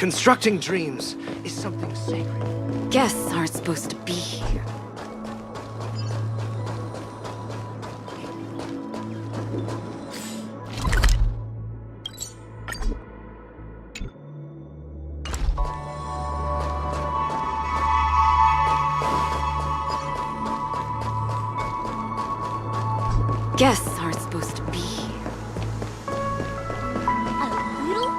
Constructing dreams is something sacred. Guests aren't supposed to be here. Guests aren't supposed to be here. A little?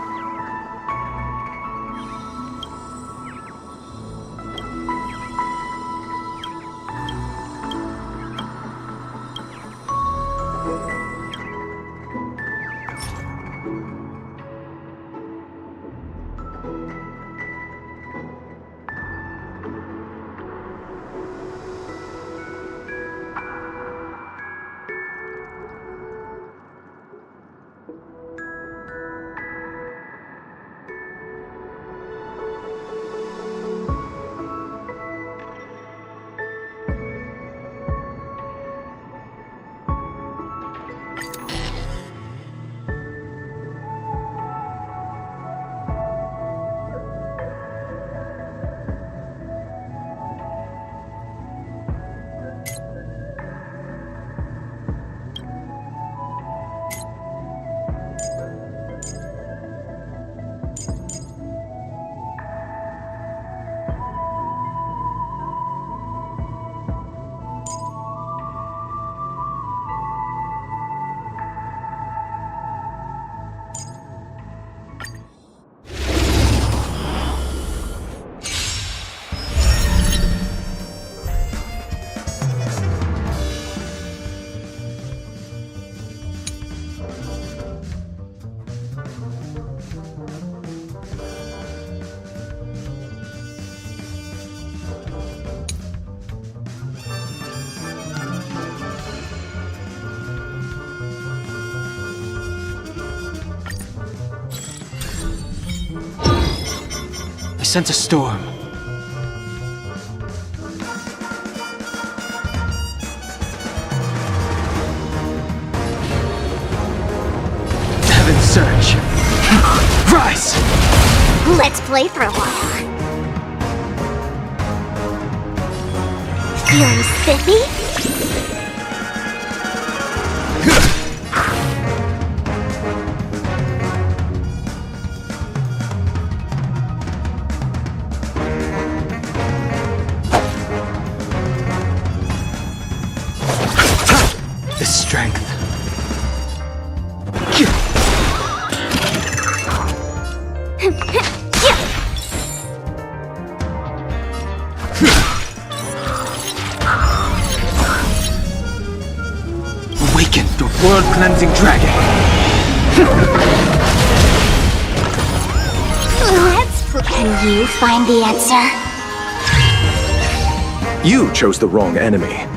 I sense a storm. Heaven's surge. Rise! Let's play for a while. Feeling spiffy? The strength. Awaken the world-cleansing dragon. Can you find the answer? You chose the wrong enemy.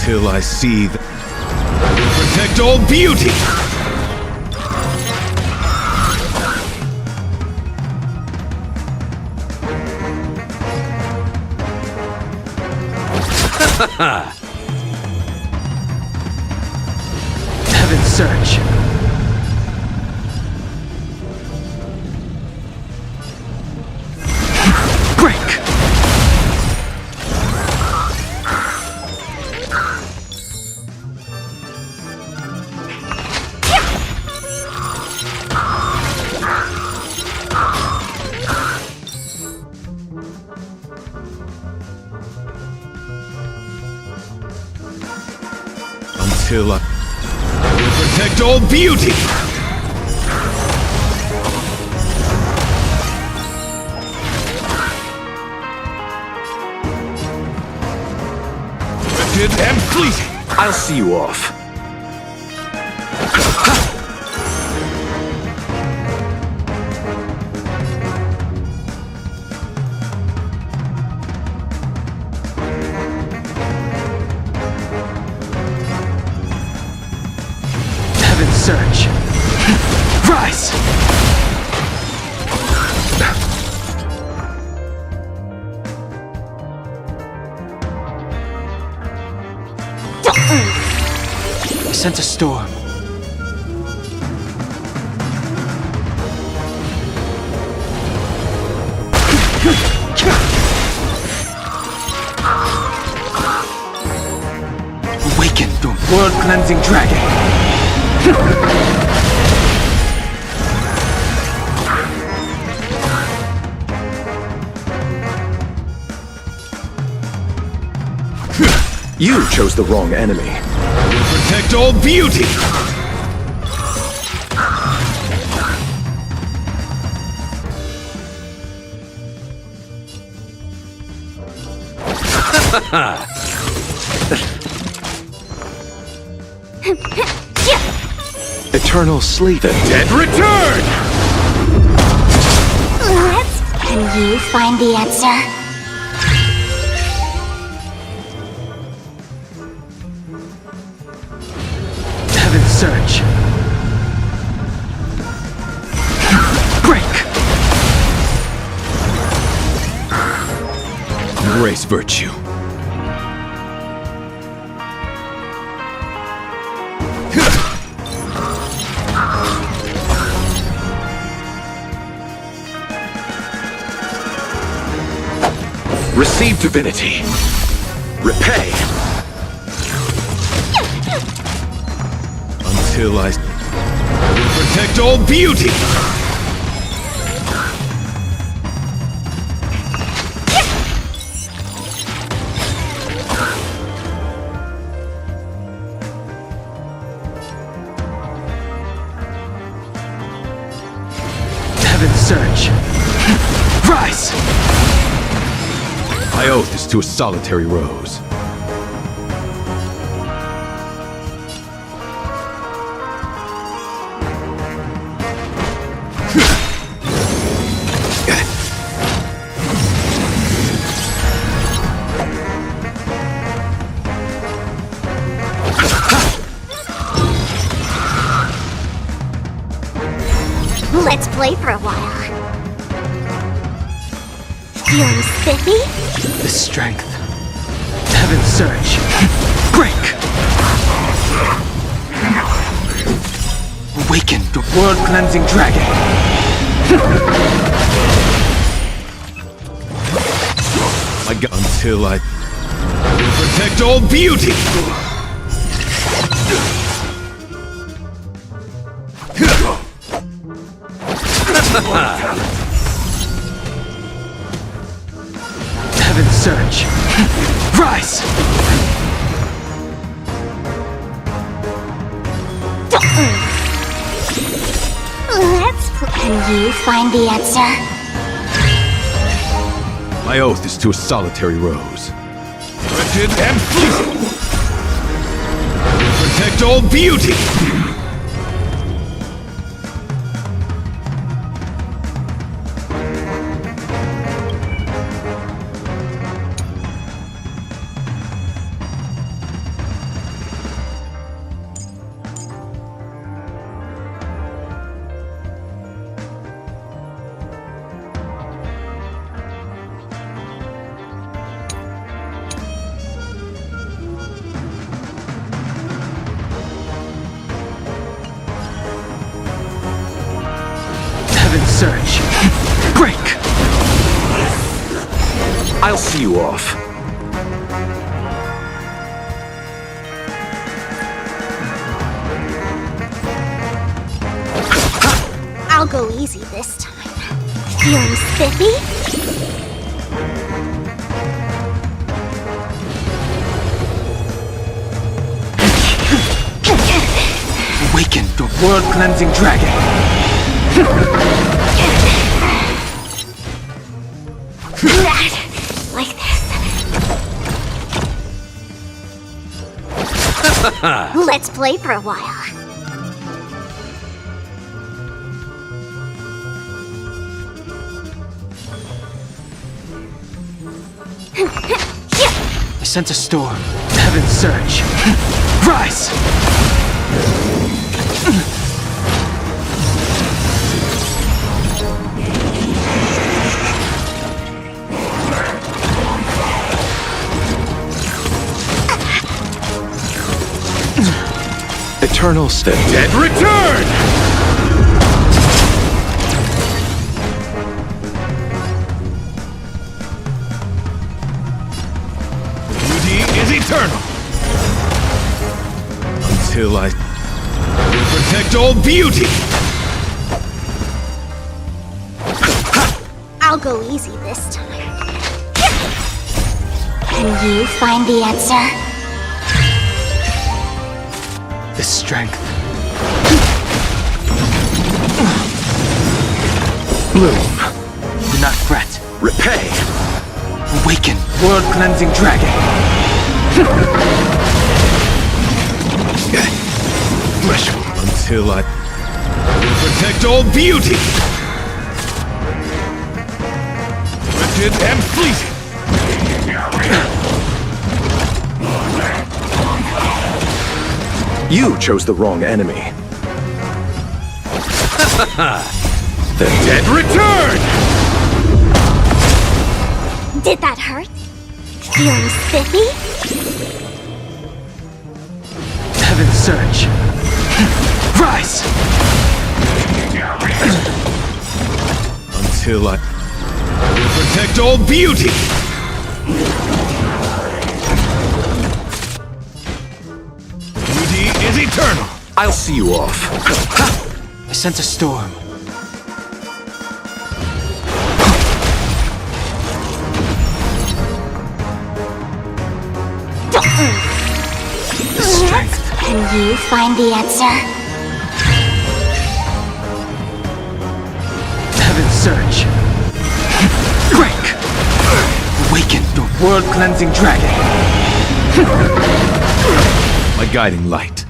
Until I see that I will protect all beauty! Heaven's surge. Break! Until I will protect all beauty! Swift and fleeting! I'll see you off. Heaven's surge. Rise! I sense a storm. the world-cleansing dragon. You chose the wrong enemy. Protect all beauty! Eternal sleep. The dead return! Can you find the answer? Heaven's Surge. Break! Embrace virtue. Receive divinity. Repay. Until I will protect all beauty! Heaven's Surge. Rise! My oath is to a solitary rose. Let's play for a while. Feeling spiffy? The strength. Heaven's Surge. Break! Awaken the world-cleansing dragon. My God, until I will protect all beauty! Heaven's Surge. Rise! Can you find the answer? My oath is to a solitary rose. Wretched and fleeting! Protect all beauty! Heaven's Surge. Break! I'll see you off. I'll go easy this time. Feeling spiffy? Awaken the world-cleansing dragon. Like this. Let's play for a while. I sense a storm. Heaven's Surge. Rise! Eternal step. Dead return! Beauty is eternal! Until I will protect all beauty! I'll go easy this time. Can you find the answer? The strength. Bloom. Do not fret. Repay. Awaken, world-cleansing dragon. Flesh. Until I will protect all beauty! Wretched and fleeting! You chose the wrong enemy. The dead return! Did that hurt? Feeling spiffy? Heaven's surge. Rise! Until I will protect all beauty! Beauty is eternal! I'll see you off. I sense a storm. The strength. Can you find the answer? Heaven's surge. Break! Awaken the world-cleansing dragon. My guiding light.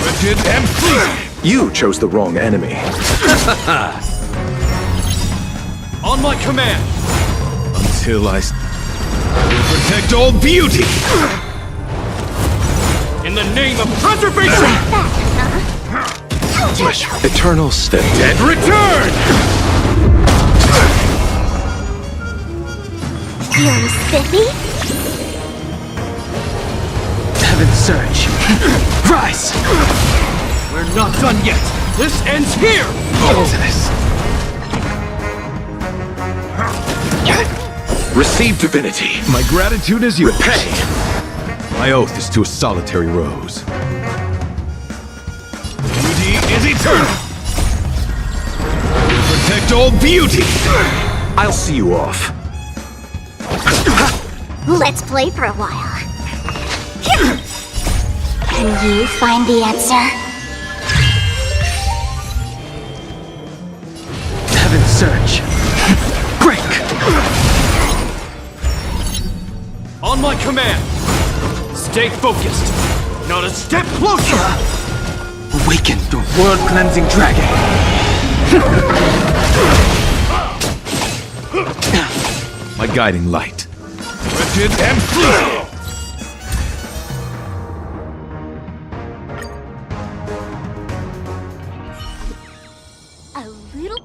Wretched and fleeting! You chose the wrong enemy. On my command! Until I will protect all beauty! In the name of preservation! Flesh. Eternal step. Dead return! Feeling spiffy? Heaven's surge. Rise! We're not done yet! This ends here! Receive divinity. My gratitude is yours. Repay. My oath is to a solitary rose. Beauty is eternal! Protect all beauty! I'll see you off. Let's play for a while. Can you find the answer? Heaven's surge. Break! On my command! Stay focused! Not a step closer! Awaken the world-cleansing dragon. My guiding light. Wretched and fleeting! A little...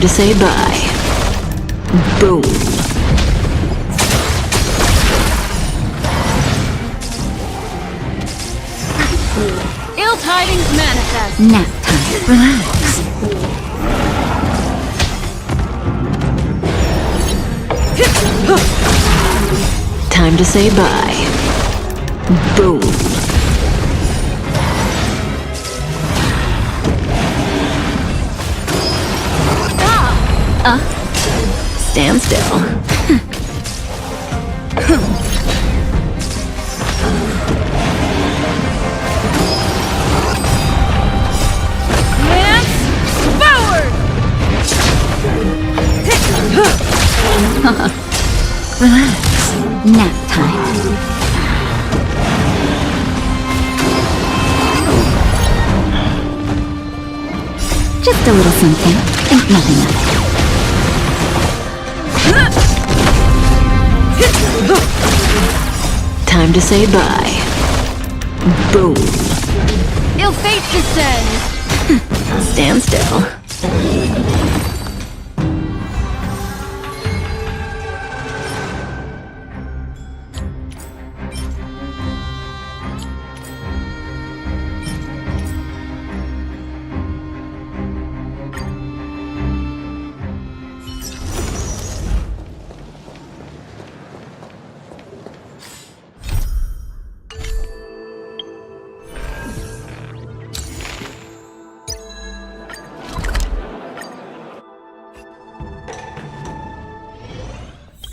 Time to say bye. Boom. Ill tidings manifest. Nap time. Relax. Time to say bye. Boom. Stand still. Hands forward. Relax. Nap time. Just a little something. Think nothing of it. Time to say bye. Boom. Ill fate descends. Stand still.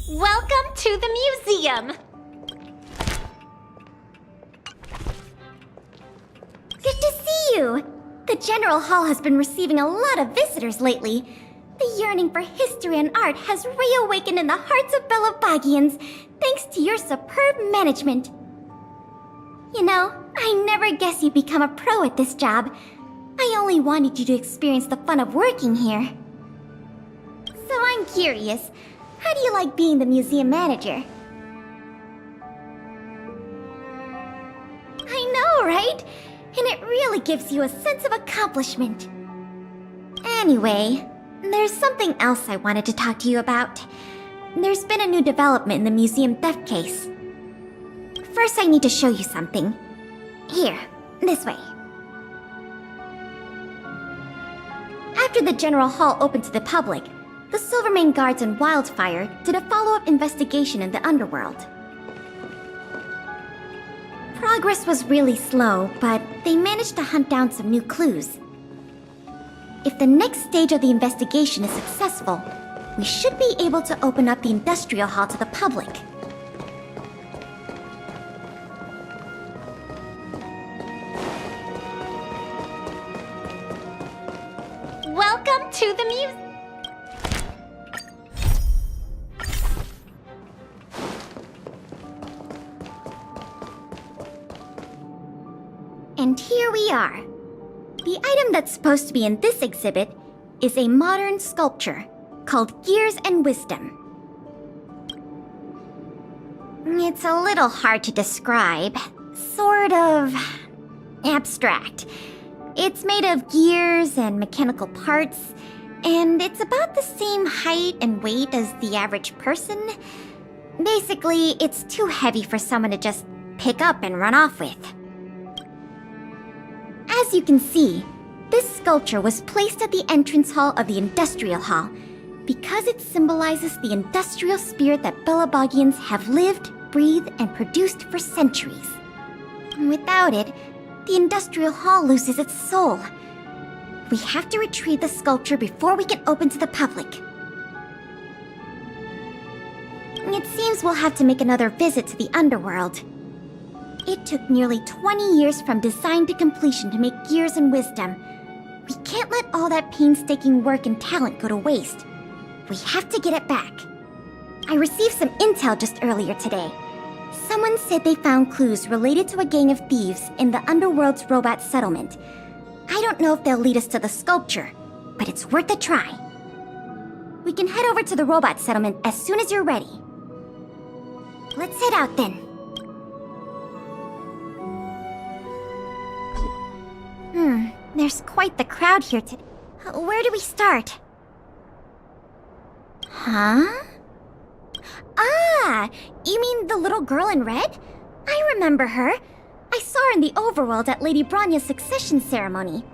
Welcome to the museum! Good to see you! The General Hall has been receiving a lot of visitors lately. The yearning for history and art has reawakened in the hearts of Belabagians, thanks to your superb management. You know, I never guessed you'd become a pro at this job. I only wanted you to experience the fun of working here. So I'm curious, how do you like being the museum manager? I know, right? And it really gives you a sense of accomplishment. Anyway, there's something else I wanted to talk to you about. There's been a new development in the museum theft case. First, I need to show you something. Here, this way. After the General Hall opened to the public, the Silvermane Guards and Wildfire did a follow-up investigation in the underworld. Progress was really slow, but they managed to hunt down some new clues. If the next stage of the investigation is successful, we should be able to open up the Industrial Hall to the public. Welcome to the museum! And here we are. The item that's supposed to be in this exhibit is a modern sculpture called Gears and Wisdom. It's a little hard to describe, sort of abstract. It's made of gears and mechanical parts, and it's about the same height and weight as the average person. Basically, it's too heavy for someone to just pick up and run off with. As you can see, this sculpture was placed at the entrance hall of the Industrial Hall because it symbolizes the industrial spirit that Belabagians have lived, breathed, and produced for centuries. Without it, the Industrial Hall loses its soul. We have to retrieve the sculpture before we can open to the public. It seems we'll have to make another visit to the underworld. It took nearly 20 years from design to completion to make Gears and Wisdom. We can't let all that painstaking work and talent go to waste. We have to get it back. I received some intel just earlier today. Someone said they found clues related to a gang of thieves in the underworld's robot settlement. I don't know if they'll lead us to the sculpture, but it's worth a try. We can head over to the robot settlement as soon as you're ready. Let's head out then. There's quite the crowd here today. Where do we start? Huh? Ah, you mean the little girl in red? I remember her. I saw her in the overworld at Lady Branya's succession ceremony.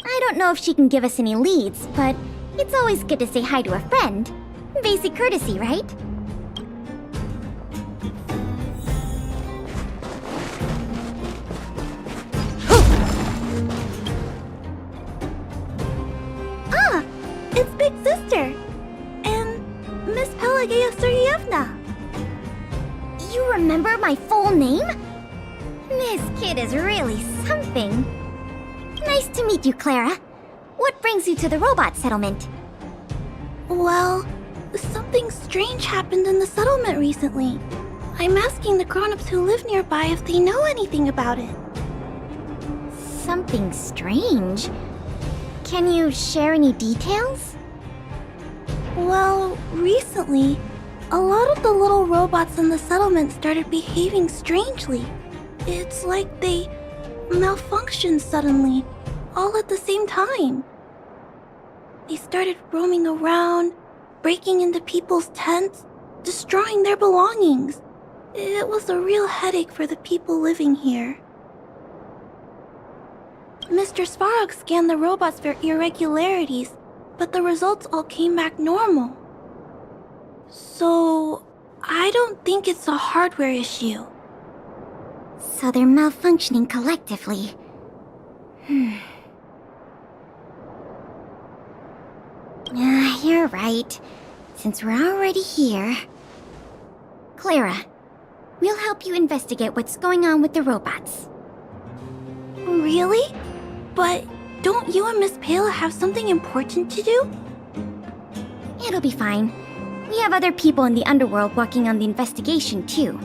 I don't know if she can give us any leads, but it's always good to say hi to a friend. Basic courtesy, right? Ah, it's Big Sister. And Miss Pelageya Sergeyevna. You remember my full name? This kid is really something. Nice to meet you, Clara. What brings you to the robot settlement? Well, something strange happened in the settlement recently. I'm asking the grown-ups who live nearby if they know anything about it. Something strange? Can you share any details? Well, recently, a lot of the little robots in the settlement started behaving strangely. It's like they malfunctioned suddenly, all at the same time. They started roaming around, breaking into people's tents, destroying their belongings. It was a real headache for the people living here. Mr. Svarog scanned the robots for irregularities, but the results all came back normal. So, I don't think it's a hardware issue. So they're malfunctioning collectively. You're right. Since we're already here... Clara, we'll help you investigate what's going on with the robots. Really? But don't you and Miss Pela have something important to do? It'll be fine. We have other people in the underworld working on the investigation, too.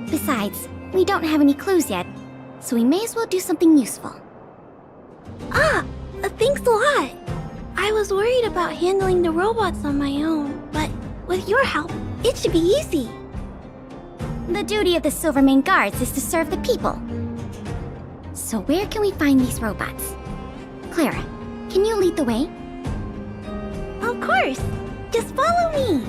Besides, we don't have any clues yet, so we may as well do something useful. Thanks a lot! I was worried about handling the robots on my own, but with your help, it should be easy. The duty of the Silvermane Guards is to serve the people. So where can we find these robots? Clara, can you lead the way? Of course! Just follow me!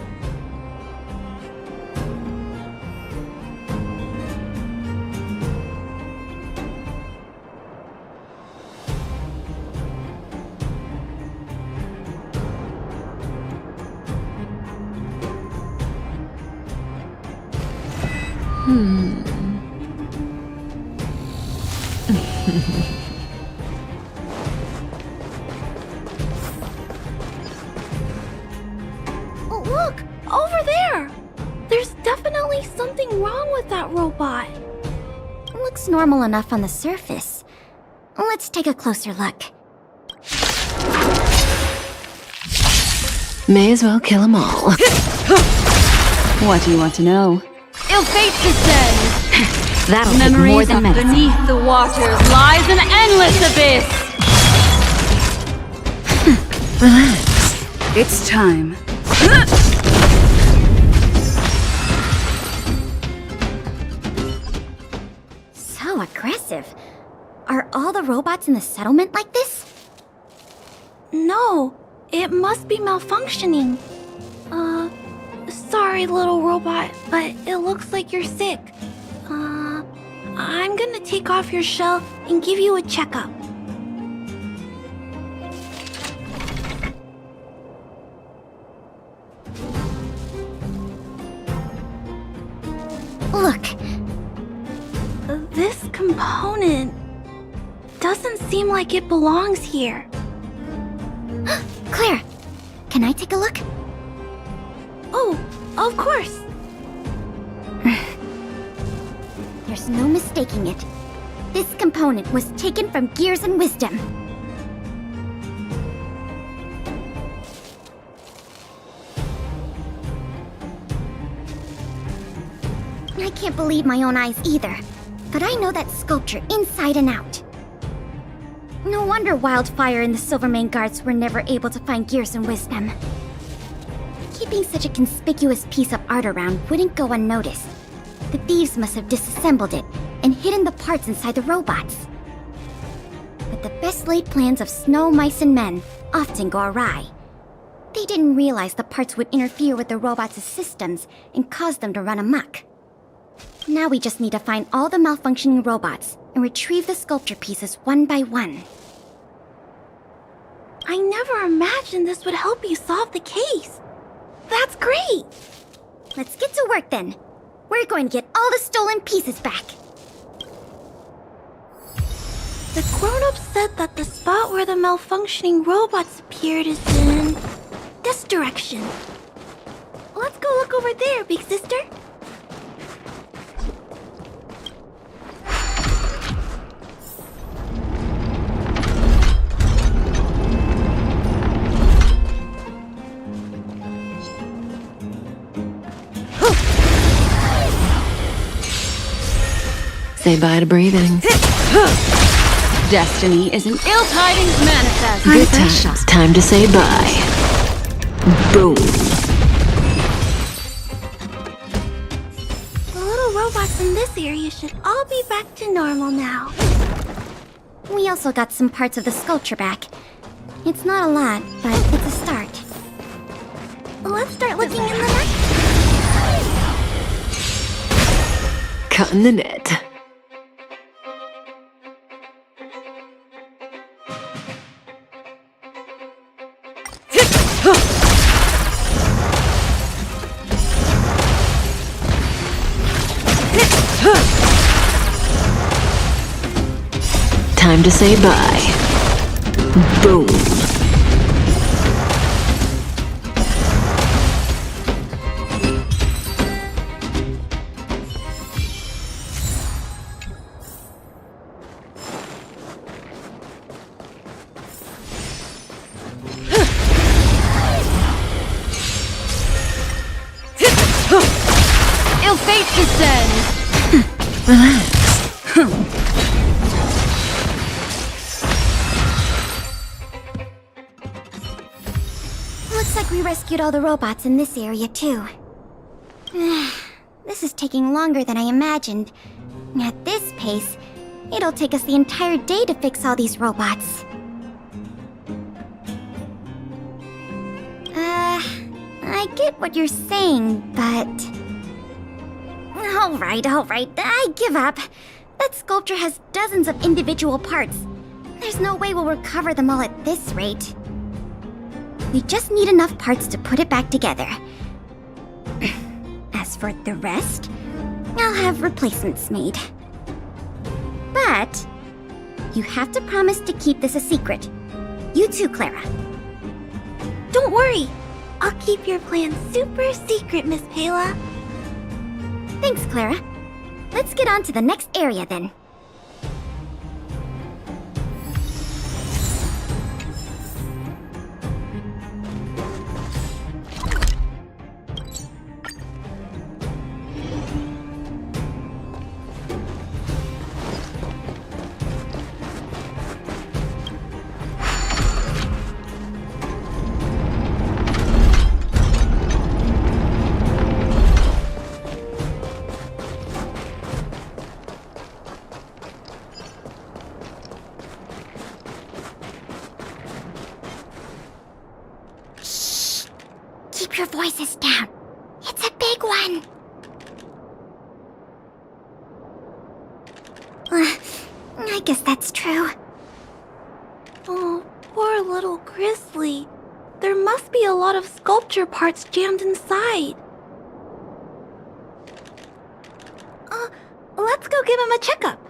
Look! Over there! There's definitely something wrong with that robot. Looks normal enough on the surface. Let's take a closer look. May as well kill them all. What do you want to know? Ill fate descends. That'll take Memories more than of medicine. beneath the waters lies an endless abyss. Relax. It's time. So aggressive. Are all the robots in the settlement like this? No, it must be malfunctioning. Sorry, little robot, but it looks like you're sick. I'm gonna take off your shell and give you a checkup. Look. This component doesn't seem like it belongs here. Claire, can I take a look? Oh, of course. There's no mistaking it. This component was taken from Gears and Wisdom. I can't believe my own eyes either, but I know that sculpture inside and out. No wonder Wildfire and the Silvermane Guards were never able to find Gears and Wisdom. Keeping such a conspicuous piece of art around wouldn't go unnoticed. The thieves must have disassembled it and hidden the parts inside the robots. But the best laid plans of snow, mice, and men often go awry. They didn't realize the parts would interfere with the robots' systems and cause them to run amok. Now we just need to find all the malfunctioning robots and retrieve the sculpture pieces one by one. I never imagined this would help you solve the case. That's great! Let's get to work then. We're going to get all the stolen pieces back. The grown-ups said that the spot where the malfunctioning robots appeared is in this direction. Let's go look over there, big sister. Say bye to breathing. Destiny is an ill tidings manifest. Good times. Time to say bye. Boom. The little robots in this area should all be back to normal now. We also got some parts of the sculpture back. It's not a lot, but it's a start. Let's start looking in the net. Cutting the net. Time to say bye. Boom. Ill fate descends. Relax. Looks like we rescued all the robots in this area too. This is taking longer than I imagined. At this pace, it'll take us the entire day to fix all these robots. I get what you're saying, but... Alright, I give up. That sculpture has dozens of individual parts. There's no way we'll recover them all at this rate. We just need enough parts to put it back together. As for the rest, I'll have replacements made. But you have to promise to keep this a secret. You too, Clara. Don't worry. I'll keep your plan super secret, Miss Pela. Thanks, Clara. Let's get on to the next area then. Keep your voices down. It's a big one. I guess that's true. Oh, poor little Grizzly. There must be a lot of sculpture parts jammed inside. Let's go give him a checkup.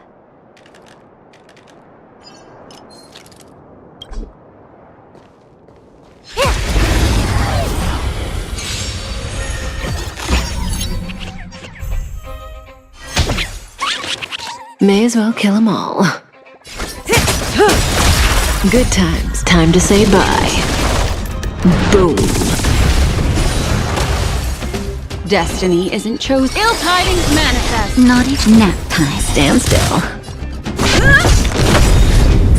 May as well kill them all. Good times. Time to say bye. Boom. Destiny isn't chosen. Ill tidings manifest. Not even nap time. Stand still.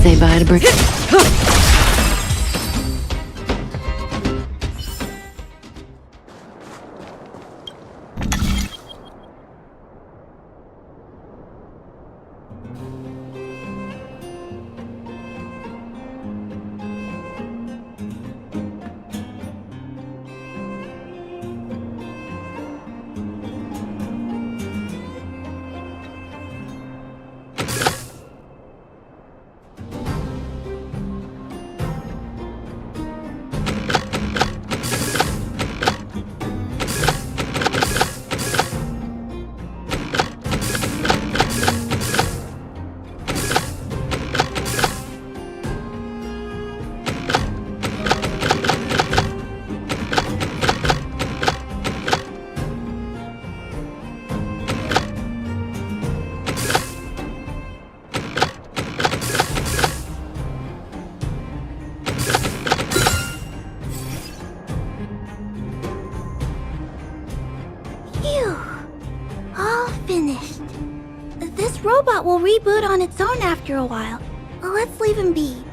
Say bye to Brick. robot will reboot on its own after a while. Let's leave him be.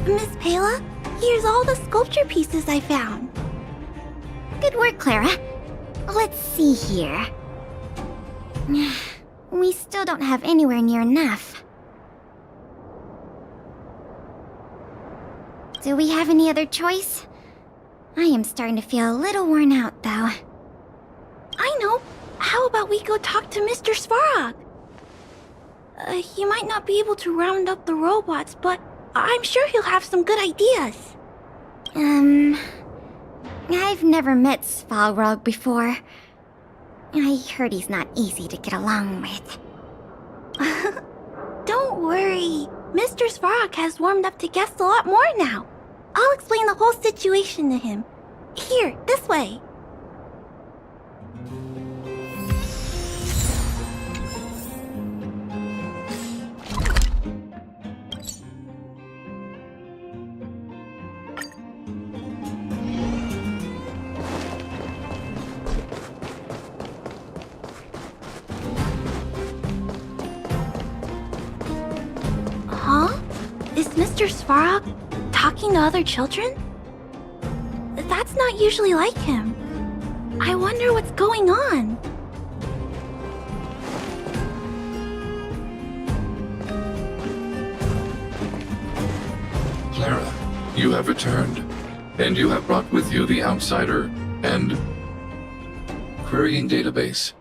Miss Pela, here's all the sculpture pieces I found. Good work, Clara. Let's see here. We still don't have anywhere near enough. Do we have any other choice? I am starting to feel a little worn out, though. I know. How about we go talk to Mr. Svarog? He might not be able to round up the robots, but I'm sure he'll have some good ideas. I've never met Svarog before. I heard he's not easy to get along with. Don't worry. Mr. Svarog has warmed up to guests a lot more now. I'll explain the whole situation to him. Here, this way. Huh? Is Mr. Svarog talking to other children? That's not usually like him. I wonder what's going on. Clara, you have returned, and you have brought with you the Outsider and Querying Database.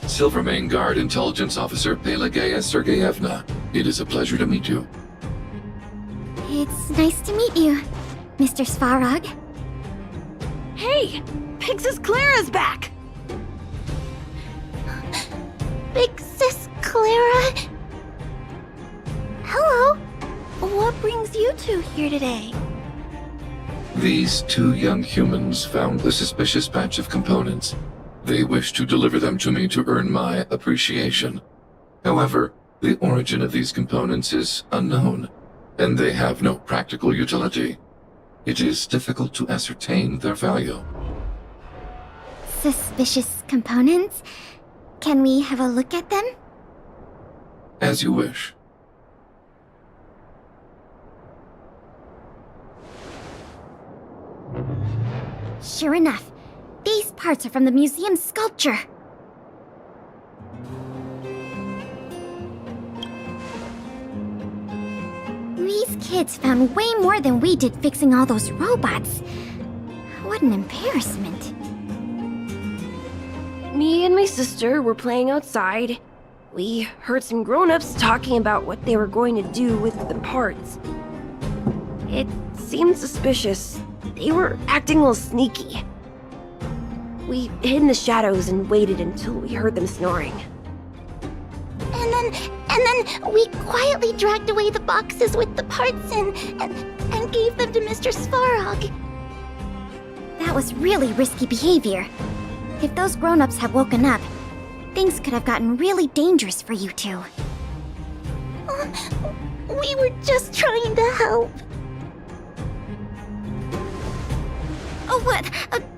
Silvermane Guard Intelligence Officer Pelageya Sergeyevna, it is a pleasure to meet you. It's nice to meet you, Mr. Svarog. Hey! Big Sis Clara's back! Big Sis Clara. Hello. What brings you two here today? These two young humans found the suspicious batch of components. They wish to deliver them to me to earn my appreciation. However, the origin of these components is unknown, and they have no practical utility. It is difficult to ascertain their value. Suspicious components? Can we have a look at them? As you wish. Sure enough, these parts are from the museum's sculpture. These kids found way more than we did fixing all those robots. What an embarrassment. Me and my sister were playing outside. We heard some grown-ups talking about what they were going to do with the parts. It seemed suspicious. They were acting a little sneaky. We hid in the shadows and waited until we heard them snoring. And then we quietly dragged away the boxes with the parts and gave them to Mr. Svarog. That was really risky behavior. If those grown-ups had woken up, things could have gotten really dangerous for you two. We were just trying to help. Oh, what?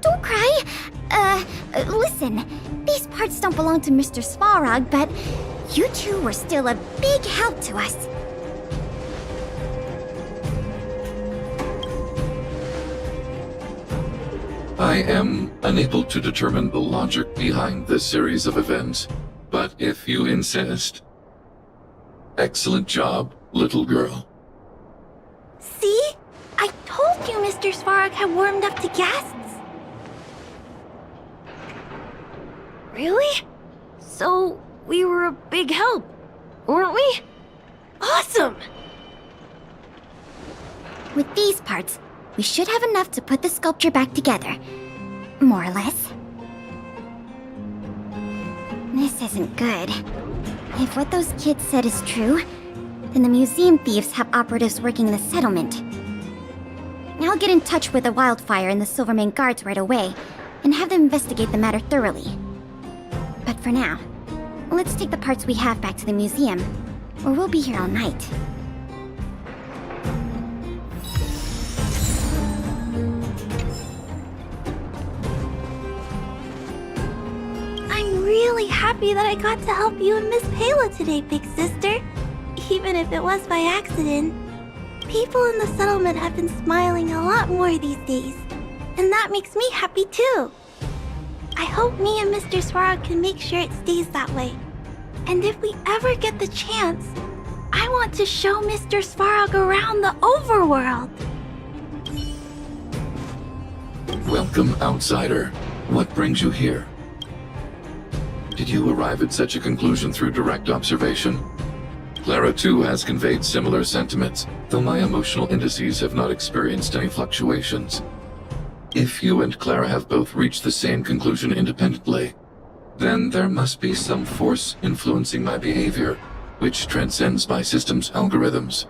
Don't cry. Listen. These parts don't belong to Mr. Svarog, but you two were still a big help to us. I am unable to determine the logic behind this series of events, but if you insist. Excellent job, little girl. See? I told you Mr. Svarog had warmed up to guests. Really? So, we were a big help, weren't we? Awesome! With these parts, we should have enough to put the sculpture back together. More or less. This isn't good. If what those kids said is true, then the museum thieves have operatives working the settlement. I'll get in touch with the Wildfire and the Silvermane guards right away, and have them investigate the matter thoroughly. But for now, let's take the parts we have back to the museum, or we'll be here all night. I'm really really happy that I got to help you and Miss Payla today, big sister. Even if it was by accident. People in the settlement have been smiling a lot more these days, and that makes me happy too. I hope me and Mr. Svarog can make sure it stays that way. And if we ever get the chance, I want to show Mr. Svarog around the overworld. Welcome, outsider. What brings you here? Did you arrive at such a conclusion through direct observation? Clara too has conveyed similar sentiments, though my emotional indices have not experienced any fluctuations. If you and Clara have both reached the same conclusion independently, then there must be some force influencing my behavior, which transcends my system's algorithms.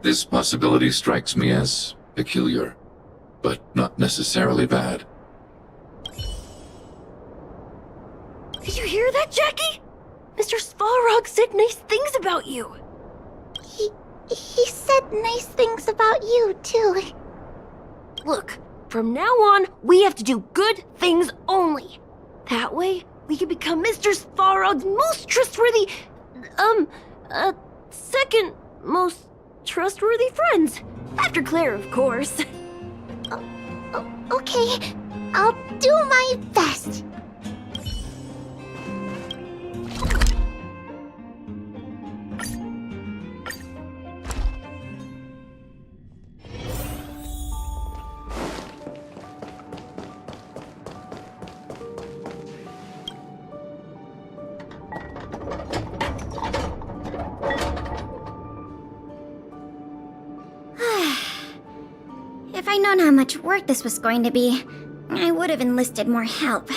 This possibility strikes me as peculiar, but not necessarily bad. Did you hear that, Jackie? Mr. Svarog said nice things about you. He said nice things about you, too. Look, from now on, we have to do good things only. That way, we can become Mr. Svarog's most trustworthy, second most trustworthy friends. After Claire, of course. Okay, I'll do my best. If I'd known how much work this was going to be, I would have enlisted more help.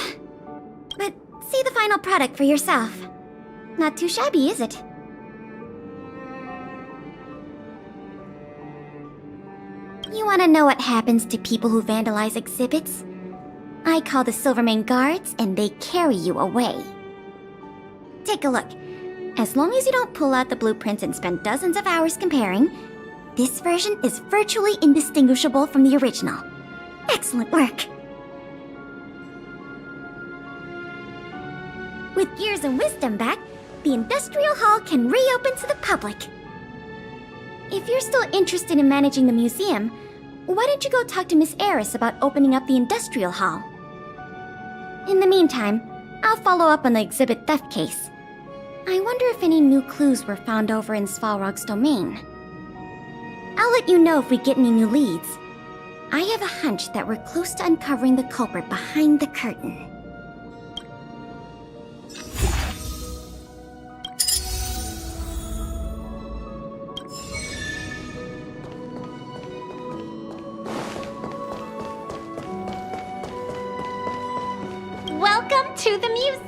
But see the final product for yourself. Not too shabby, is it? You want to know what happens to people who vandalize exhibits? I call the Silvermane guards, and they carry you away. Take a look. As long as you don't pull out the blueprints and spend dozens of hours comparing, this version is virtually indistinguishable from the original. Excellent work! With Gears and Wisdom back, the Industrial Hall can reopen to the public. If you're still interested in managing the museum, why don't you go talk to Miss Eris about opening up the Industrial Hall? In the meantime, I'll follow up on the exhibit theft case. I wonder if any new clues were found over in Svarog's domain. I'll let you know if we get any new leads. I have a hunch that we're close to uncovering the culprit behind the curtain. Welcome to the museum!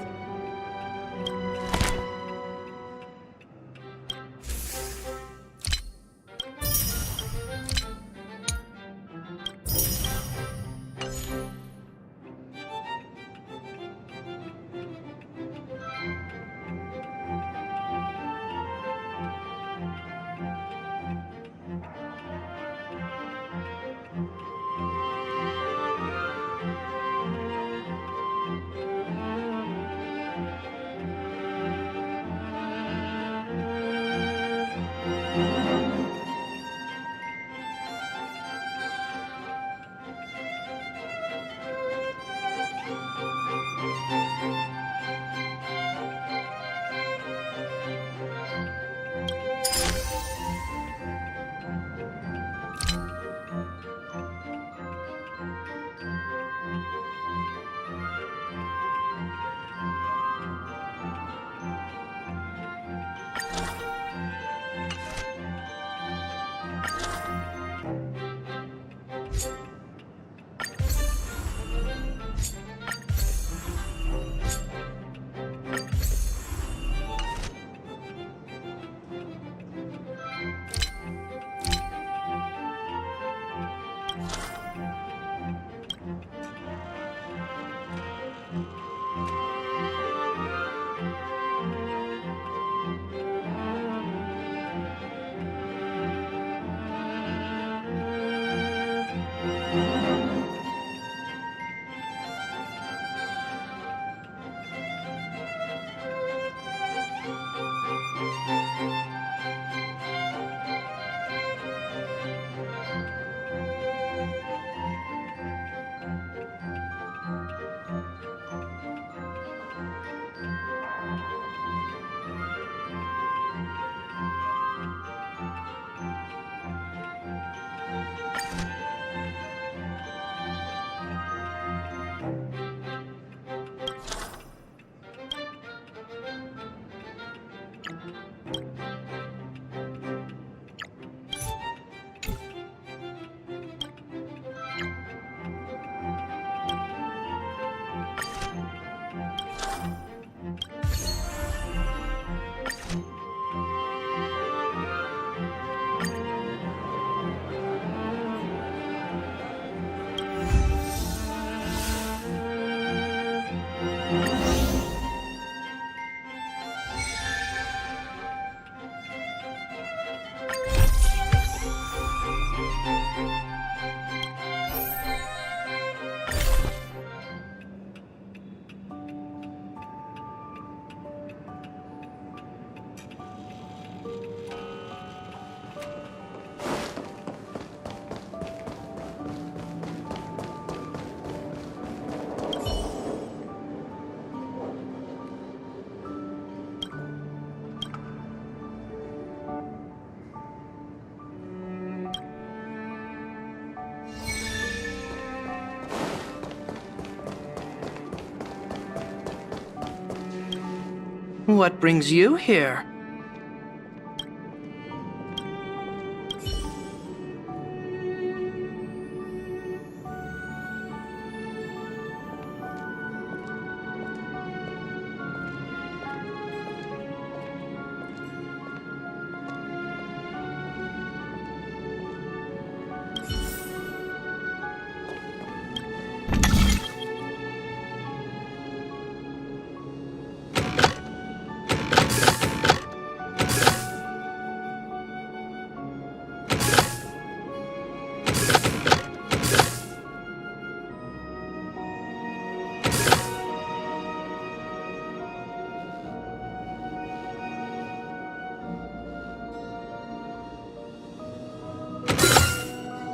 What brings you here?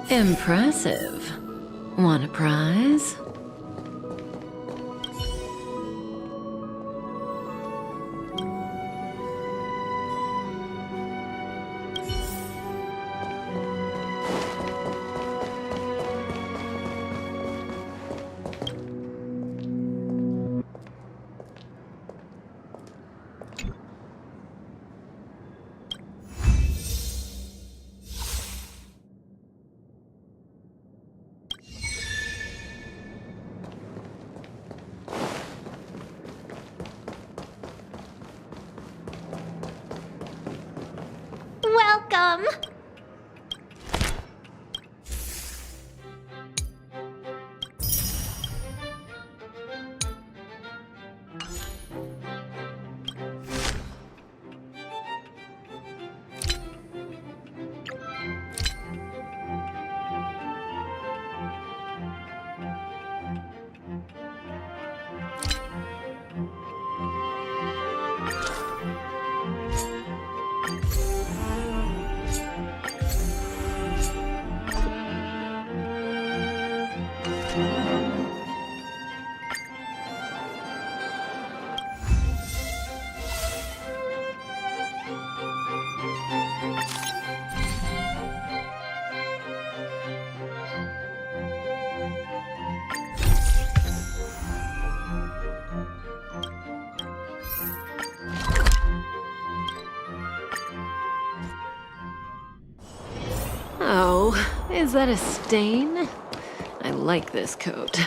Impressive. Want a prize? Welcome! Oh, is that a stain? I like this coat.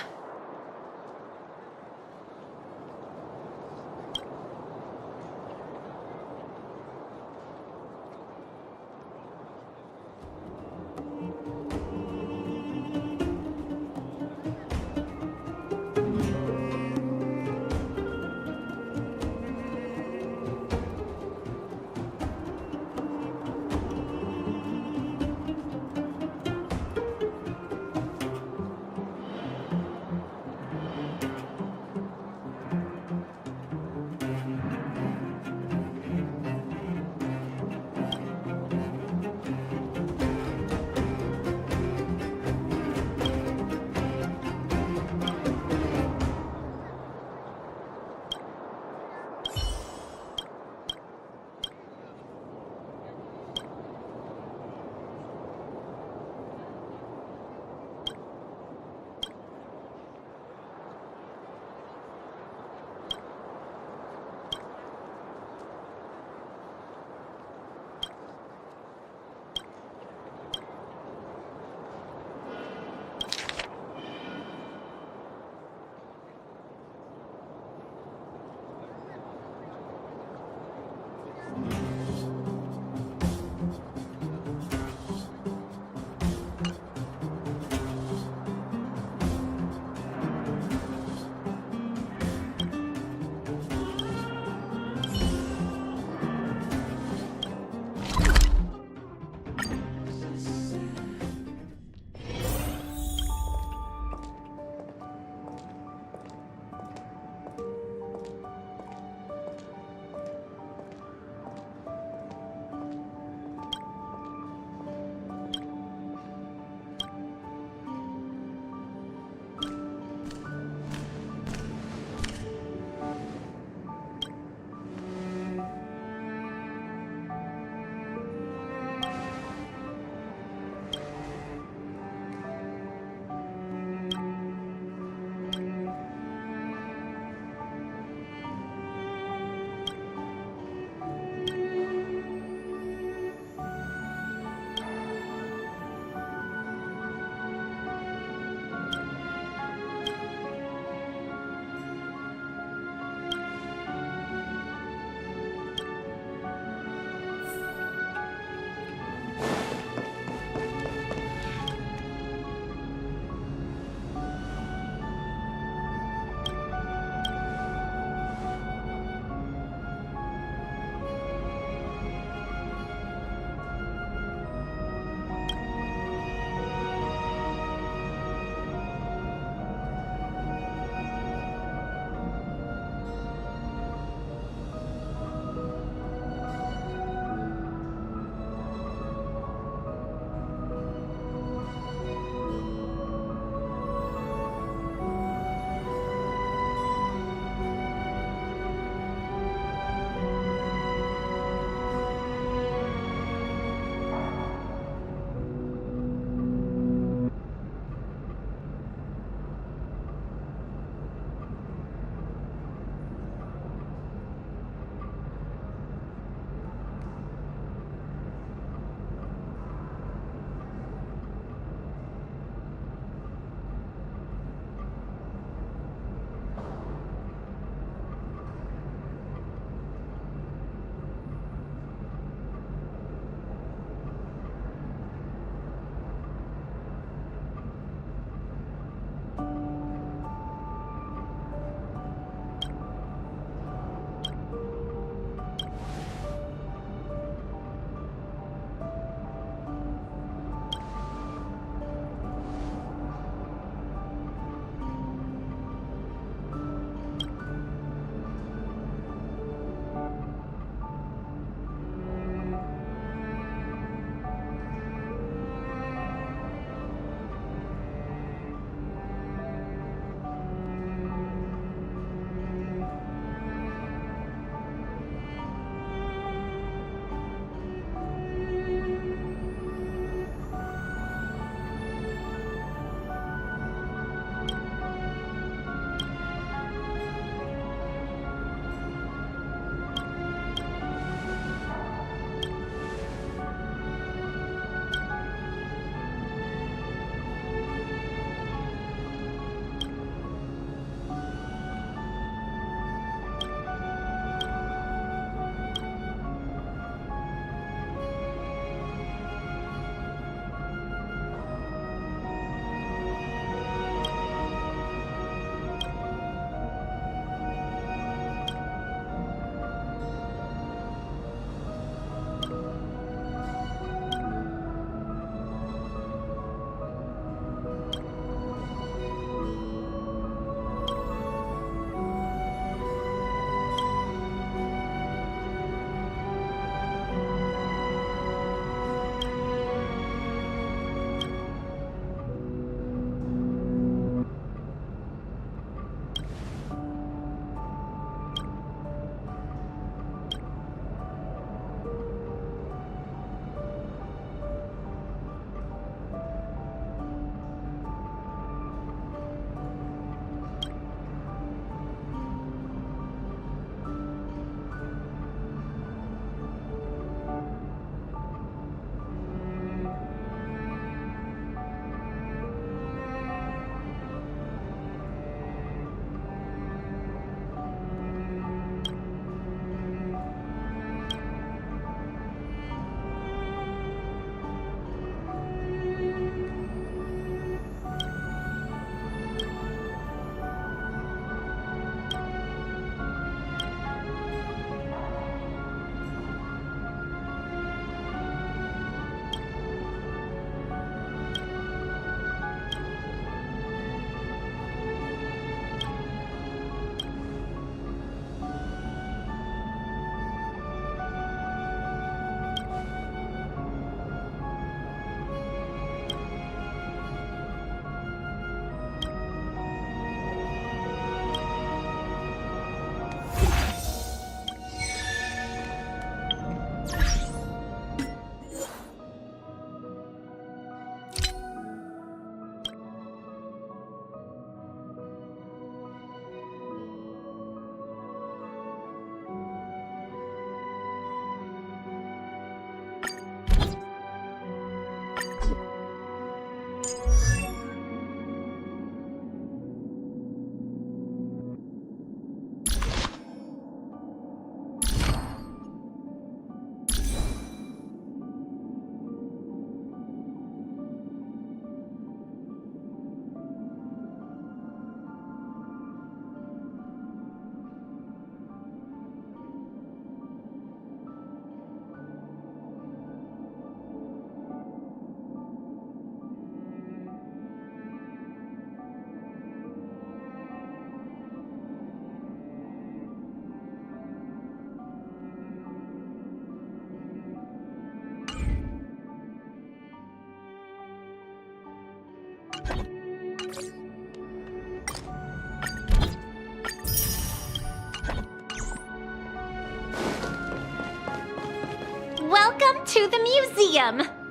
Welcome to the museum!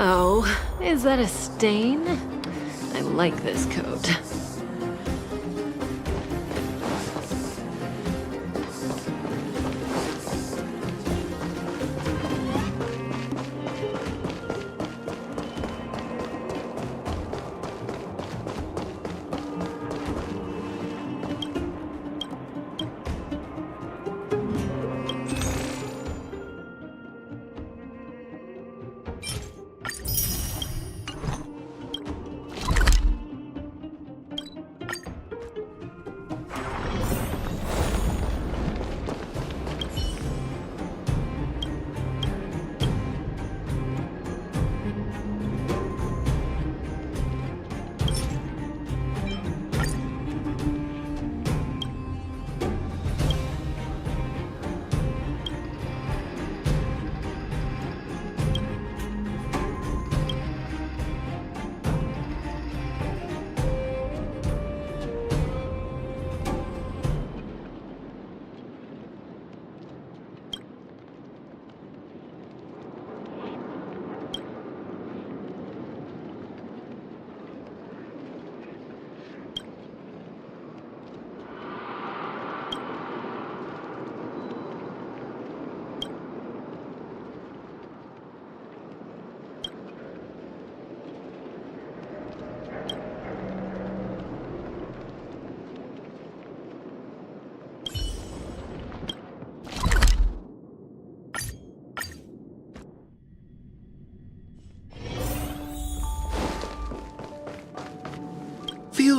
Oh, is that a stain? I like this coat.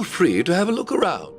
feel free to have a look around.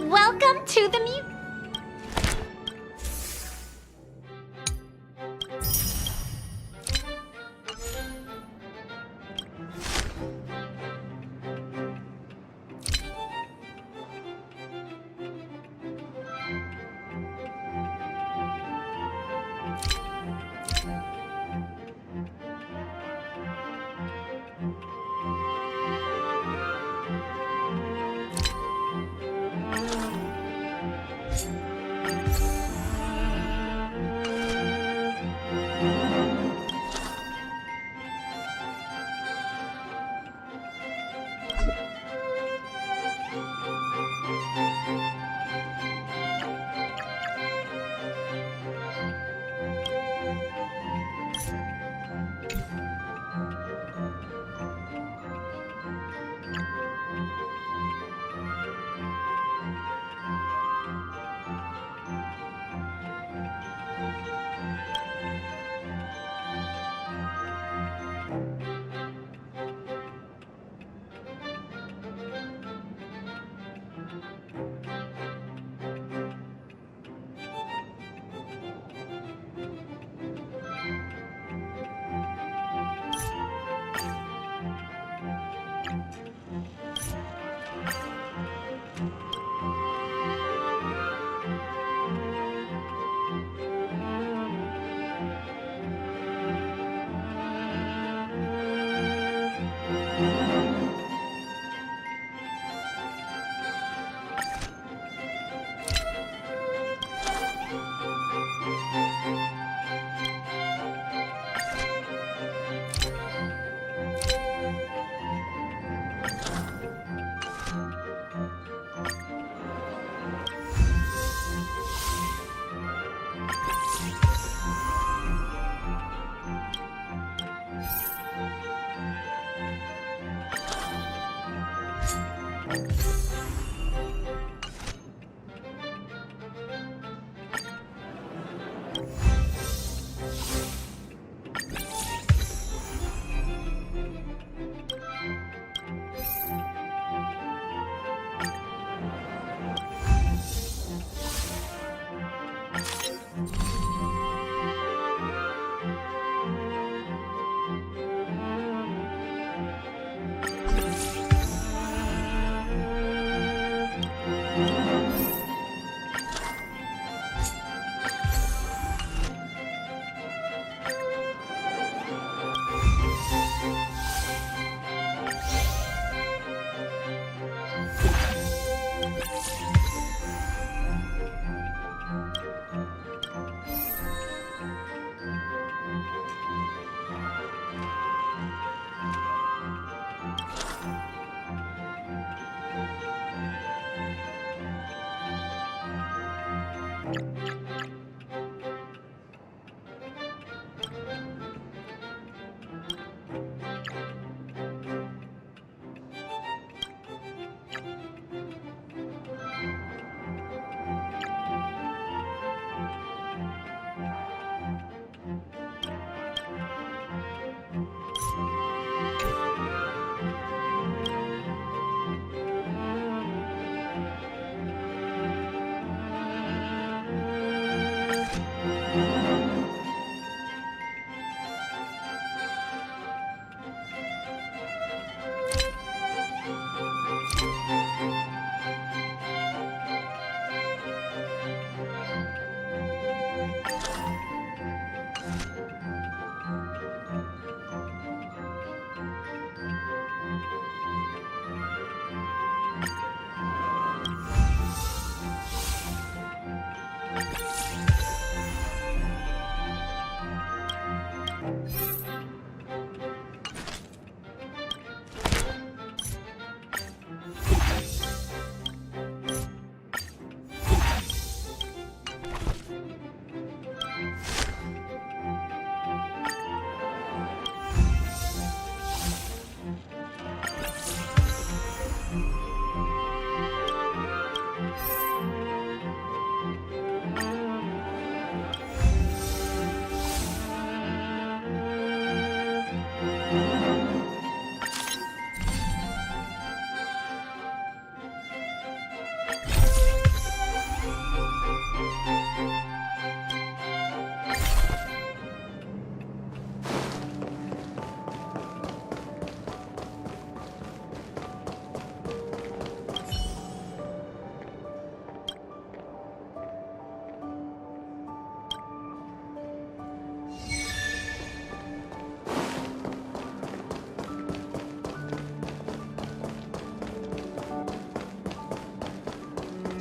Welcome to the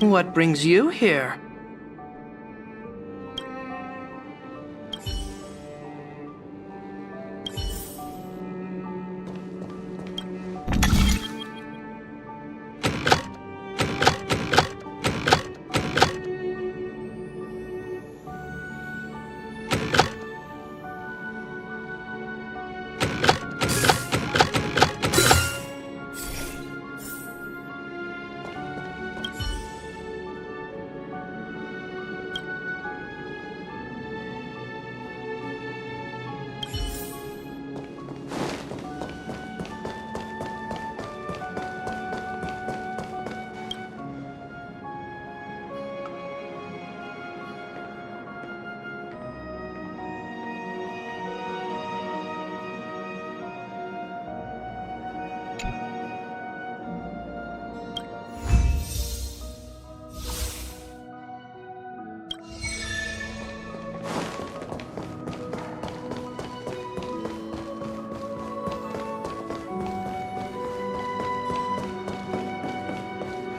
What brings you here?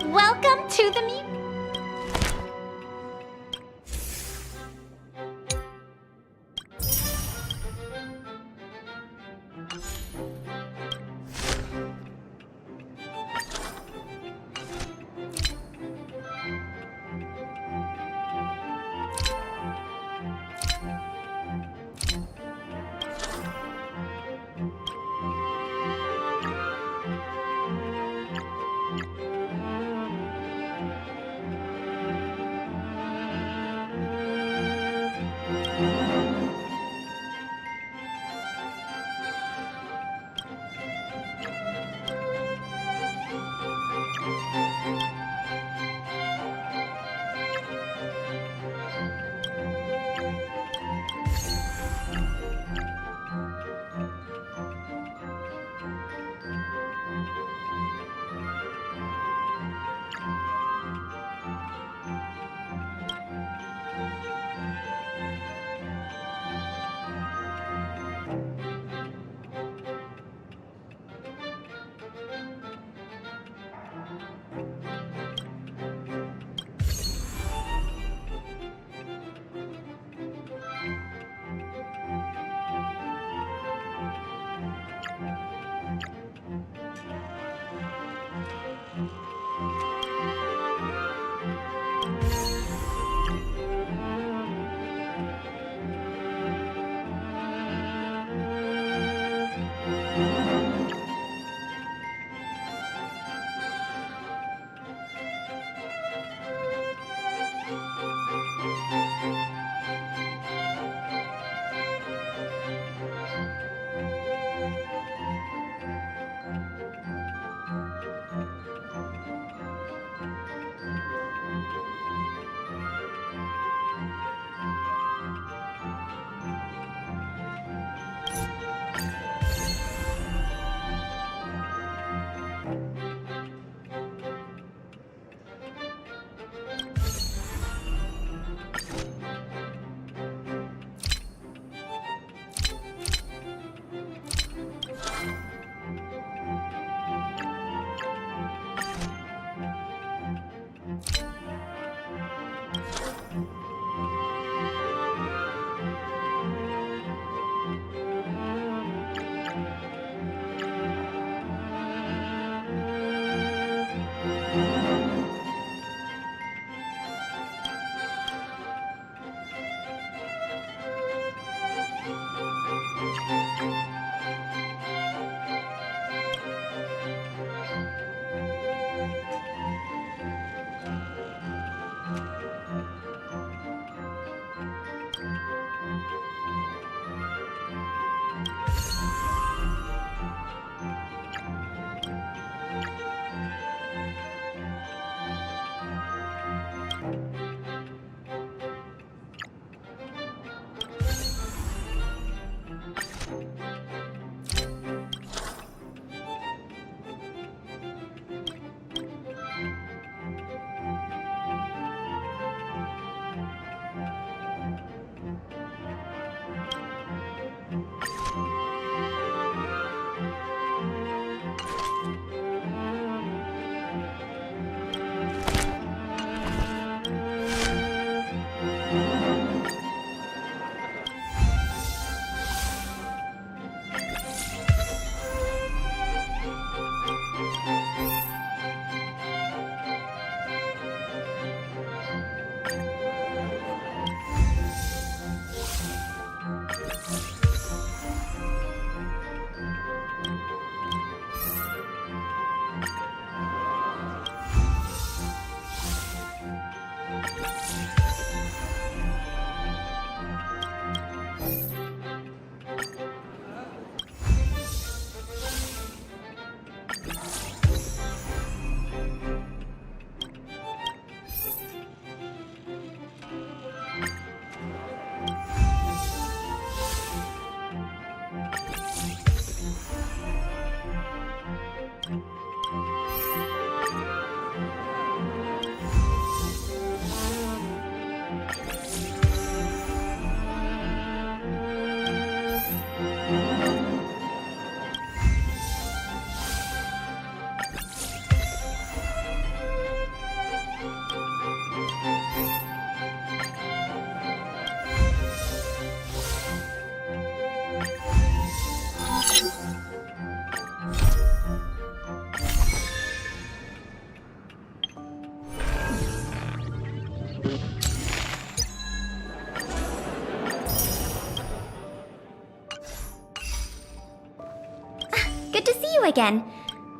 Welcome to the mu- Good to see you again.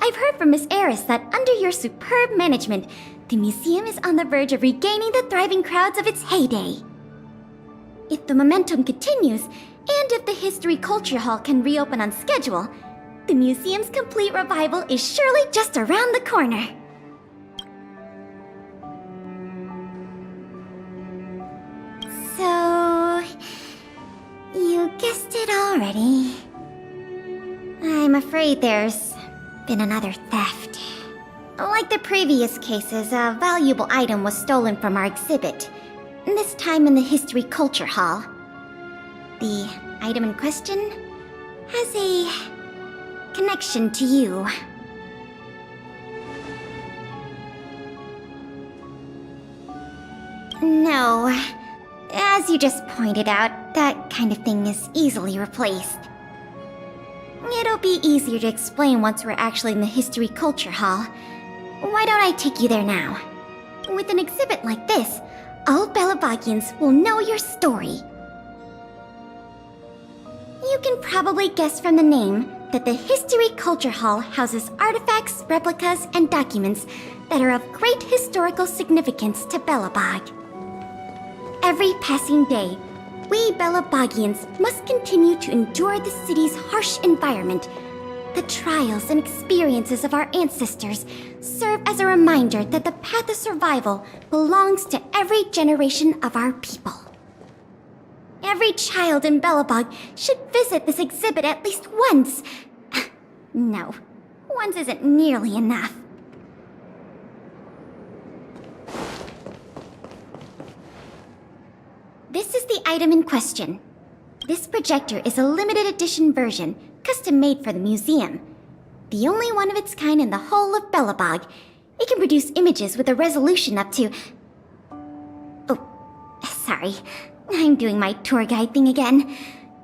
I've heard from Miss Eris that under your superb management, the museum is on the verge of regaining the thriving crowds of its heyday. If the momentum continues, and if the History Culture Hall can reopen on schedule, the museum's complete revival is surely just around the corner. So, you guessed it already. I'm afraid there's been another theft. Like the previous cases, a valuable item was stolen from our exhibit, this time in the History Culture Hall. The item in question has a connection to you. No, as you just pointed out, that kind of thing is easily replaced. It'll be easier to explain once we're actually in the History Culture Hall. Why don't I take you there now? With an exhibit like this, all Belabagians will know your story. You can probably guess from the name that the History Culture Hall houses artifacts, replicas, and documents that are of great historical significance to Belobog. Every passing day, we Belabagians must continue to endure the city's harsh environment. The trials and experiences of our ancestors serve as a reminder that the path of survival belongs to every generation of our people. Every child in Belobog should visit this exhibit at least once. No, once isn't nearly enough. This is the item in question. This projector is a limited edition version, custom made for the museum. The only one of its kind in the whole of Belobog. It can produce images with a resolution up to... Oh, sorry. I'm doing my tour guide thing again.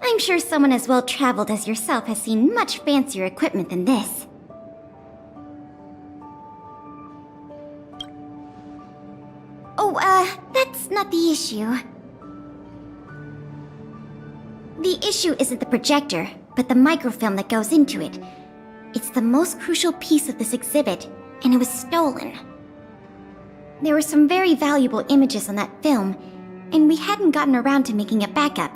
I'm sure someone as well traveled as yourself has seen much fancier equipment than this. Oh, that's not the issue. The issue isn't the projector, but the microfilm that goes into it. It's the most crucial piece of this exhibit, and it was stolen. There were some very valuable images on that film, and we hadn't gotten around to making a backup.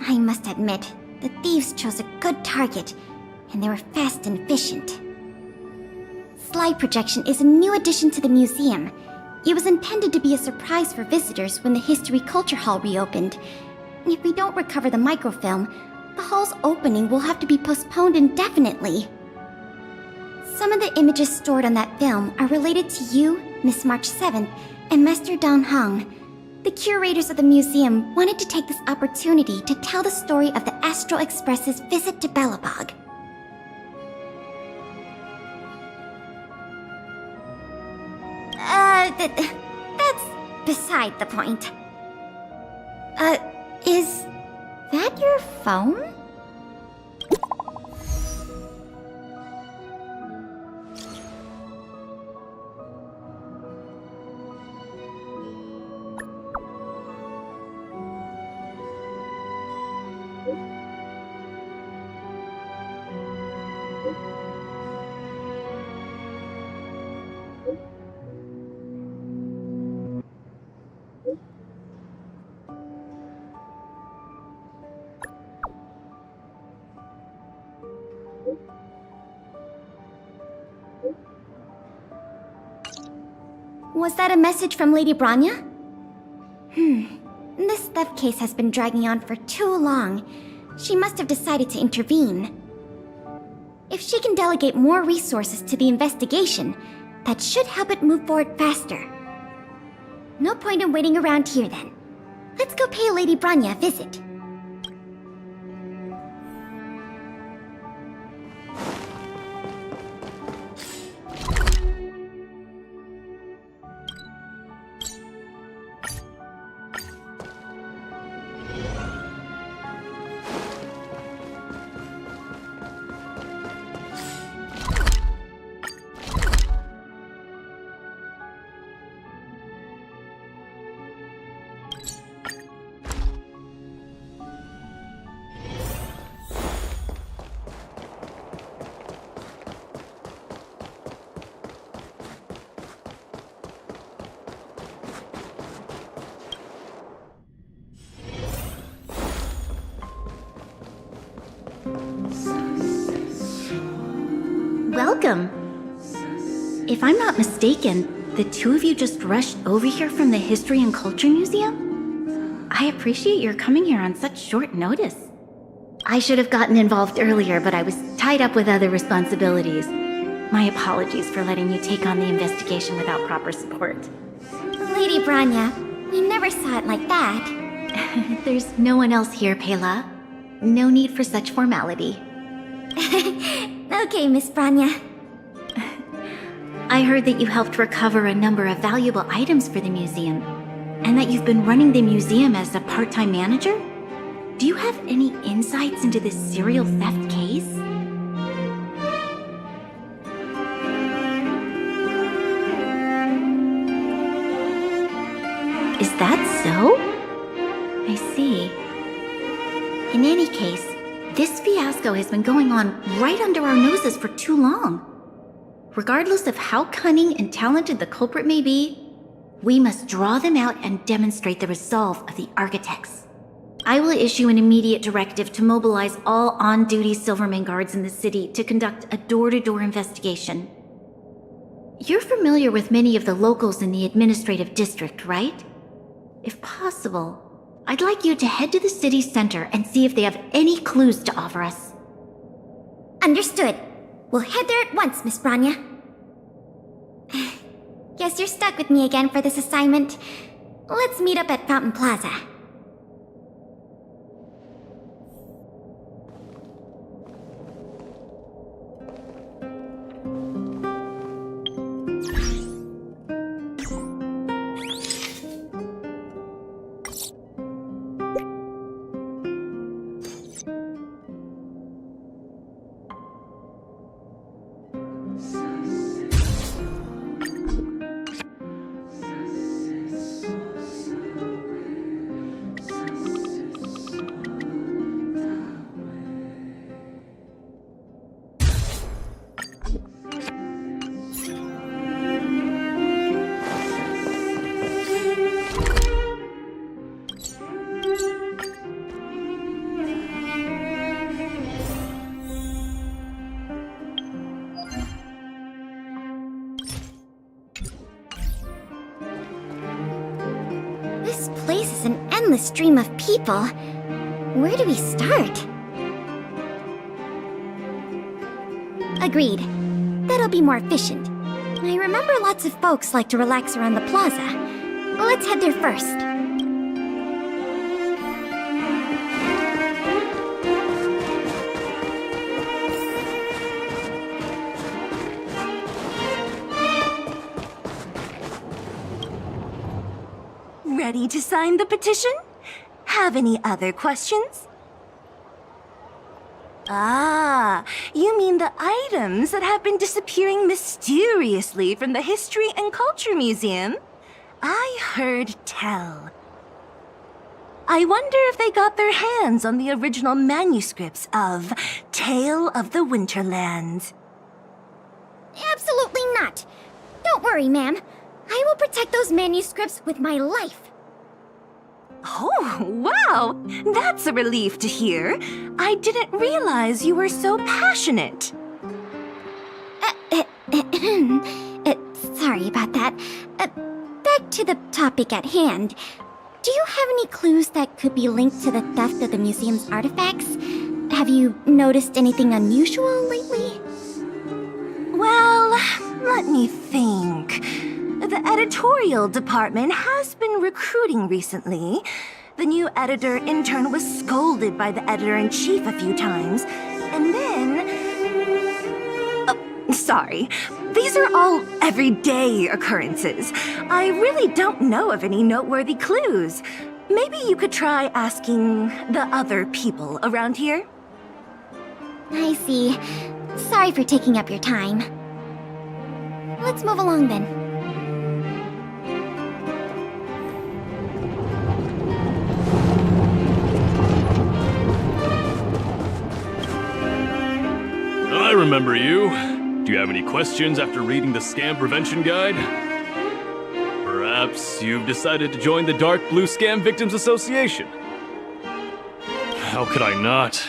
I must admit, the thieves chose a good target, and they were fast and efficient. Slide projection is a new addition to the museum. It was intended to be a surprise for visitors when the History Culture Hall reopened. If we don't recover the microfilm, the hall's opening will have to be postponed indefinitely. Some of the images stored on that film are related to you, Miss March 7th, and Master Don Hong. The curators of the museum wanted to take this opportunity to tell the story of the Astral Express's visit to Belobog. That's beside the point. Is that your phone? Was that a message from Lady Branya? This theft case has been dragging on for too long. She must have decided to intervene. If she can delegate more resources to the investigation, that should help it move forward faster. No point in waiting around here then. Let's go pay Lady Branya a visit. Welcome. If I'm not mistaken, the two of you just rushed over here from the History and Culture Museum? I appreciate your coming here on such short notice. I should have gotten involved earlier, but I was tied up with other responsibilities. My apologies for letting you take on the investigation without proper support. Lady Branya, we never saw it like that. There's no one else here, Pela. No need for such formality. Okay, Miss Branya. I heard that you helped recover a number of valuable items for the museum, and that you've been running the museum as a part-time manager? Do you have any insights into this serial theft case? Is that so? I see. In any case, this fiasco has been going on right under our noses for too long. Regardless of how cunning and talented the culprit may be, we must draw them out and demonstrate the resolve of the architects. I will issue an immediate directive to mobilize all on-duty Silverman guards in the city to conduct a door-to-door investigation. You're familiar with many of the locals in the administrative district, right? If possible, I'd like you to head to the city center and see if they have any clues to offer us. Understood. We'll head there at once, Miss Branya. Guess you're stuck with me again for this assignment. Let's meet up at Fountain Plaza. This place is an endless stream of people. Where do we start? Agreed. That'll be more efficient. I remember lots of folks like to relax around the plaza. Let's head there first. Ready to sign the petition? Have any other questions? Ah, you mean the items that have been disappearing mysteriously from the History and Culture Museum? I heard tell. I wonder if they got their hands on the original manuscripts of Tale of the Winterlands. Absolutely not. Don't worry, ma'am. I will protect those manuscripts with my life. Oh, wow! That's a relief to hear. I didn't realize you were so passionate. Sorry about that. Back to the topic at hand. Do you have any clues that could be linked to the theft of the museum's artifacts? Have you noticed anything unusual lately? Well, let me think. The editorial department has been recruiting recently. The new editor-intern was scolded by the editor-in-chief a few times, and then... Oh, sorry. These are all everyday occurrences. I really don't know of any noteworthy clues. Maybe you could try asking the other people around here? I see. Sorry for taking up your time. Let's move along then. I remember you. Do you have any questions after reading the Scam Prevention Guide? Perhaps you've decided to join the Dark Blue Scam Victims Association? How could I not?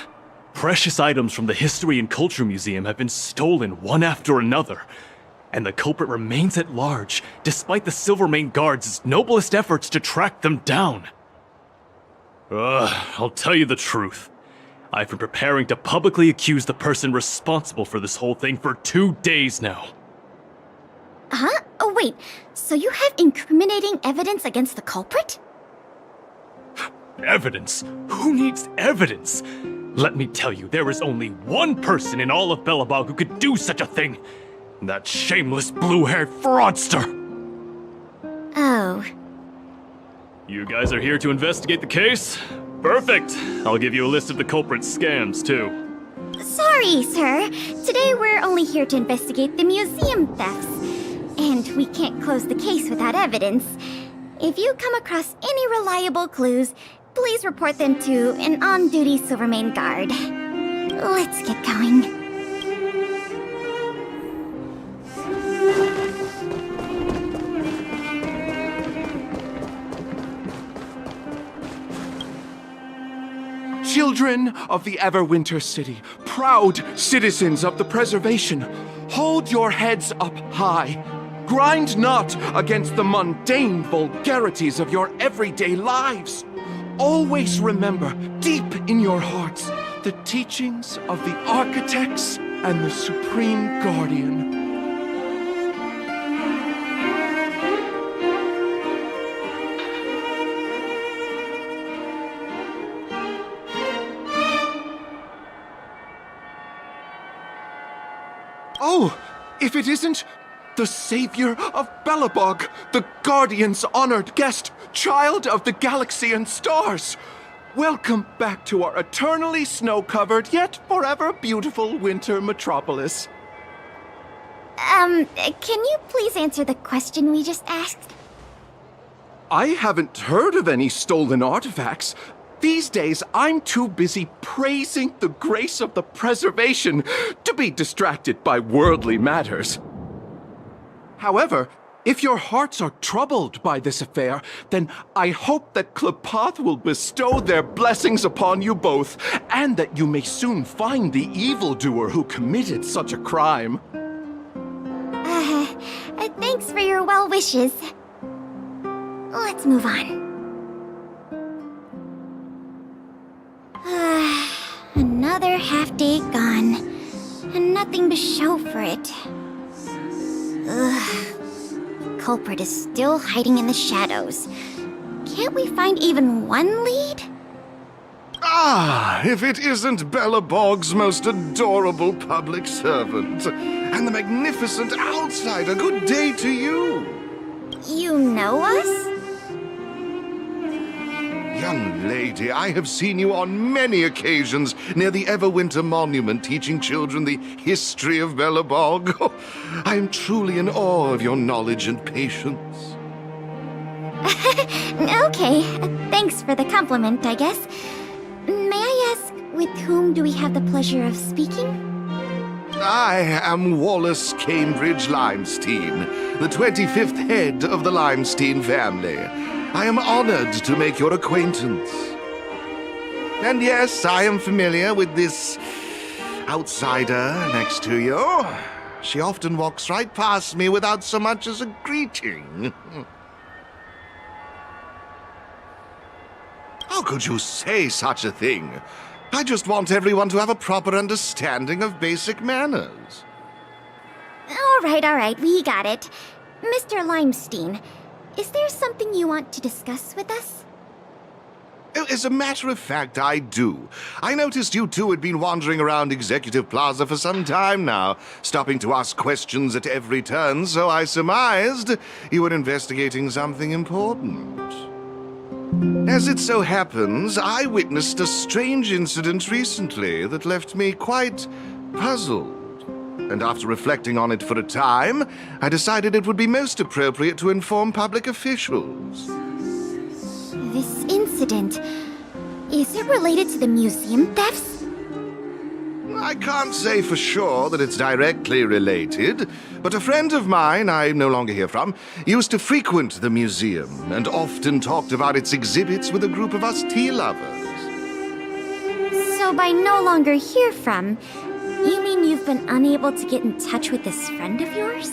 Precious items from the History and Culture Museum have been stolen one after another, and the culprit remains at large, despite the Silvermane Guards' noblest efforts to track them down. I'll tell you the truth. I've been preparing to publicly accuse the person responsible for this whole thing for 2 days now. Huh? Oh, wait. So you have incriminating evidence against the culprit? Evidence? Who needs evidence? Let me tell you, there is only one person in all of Belobog who could do such a thing. That shameless blue-haired fraudster! Oh. You guys are here to investigate the case? Perfect! I'll give you a list of the culprit's scams, too. Sorry, sir. Today we're only here to investigate the museum thefts. And we can't close the case without evidence. If you come across any reliable clues, please report them to an on-duty Silvermane guard. Let's get going. Children of the Everwinter City, proud citizens of the preservation, hold your heads up high. Grind not against the mundane vulgarities of your everyday lives. Always remember, deep in your hearts, the teachings of the architects and the Supreme Guardian. Oh, if it isn't the savior of Belobog, the Guardian's honored guest, child of the galaxy and stars. Welcome back to our eternally snow-covered, yet forever beautiful winter metropolis. Can you please answer the question we just asked? I haven't heard of any stolen artifacts. These days, I'm too busy praising the grace of the preservation to be distracted by worldly matters. However, if your hearts are troubled by this affair, then I hope that Klepoth will bestow their blessings upon you both, and that you may soon find the evildoer who committed such a crime. Thanks for your well wishes. Let's move on. Another half day gone, and nothing to show for it. Culprit is still hiding in the shadows. Can't we find even one lead? Ah, if it isn't Belobog's most adorable public servant, and the magnificent outsider, good day to you. You know us? Young lady, I have seen you on many occasions near the Everwinter Monument teaching children the history of Belobog. Oh, I am truly in awe of your knowledge and patience. Okay, thanks for the compliment, I guess. May I ask, with whom do we have the pleasure of speaking? I am Wallace Cambridge Limestein, the 25th head of the Limestein family. I am honored to make your acquaintance. And yes, I am familiar with this outsider next to you. She often walks right past me without so much as a greeting. How could you say such a thing? I just want everyone to have a proper understanding of basic manners. All right, we got it. Mr. Limestein, is there something you want to discuss with us? As a matter of fact, I do. I noticed you two had been wandering around Executive Plaza for some time now, stopping to ask questions at every turn, so I surmised you were investigating something important. As it so happens, I witnessed a strange incident recently that left me quite puzzled. And after reflecting on it for a time, I decided it would be most appropriate to inform public officials. This incident, is it related to the museum thefts? I can't say for sure that it's directly related, but a friend of mine I no longer hear from used to frequent the museum and often talked about its exhibits with a group of us tea lovers. So by no longer hear from, you mean you've been unable to get in touch with this friend of yours?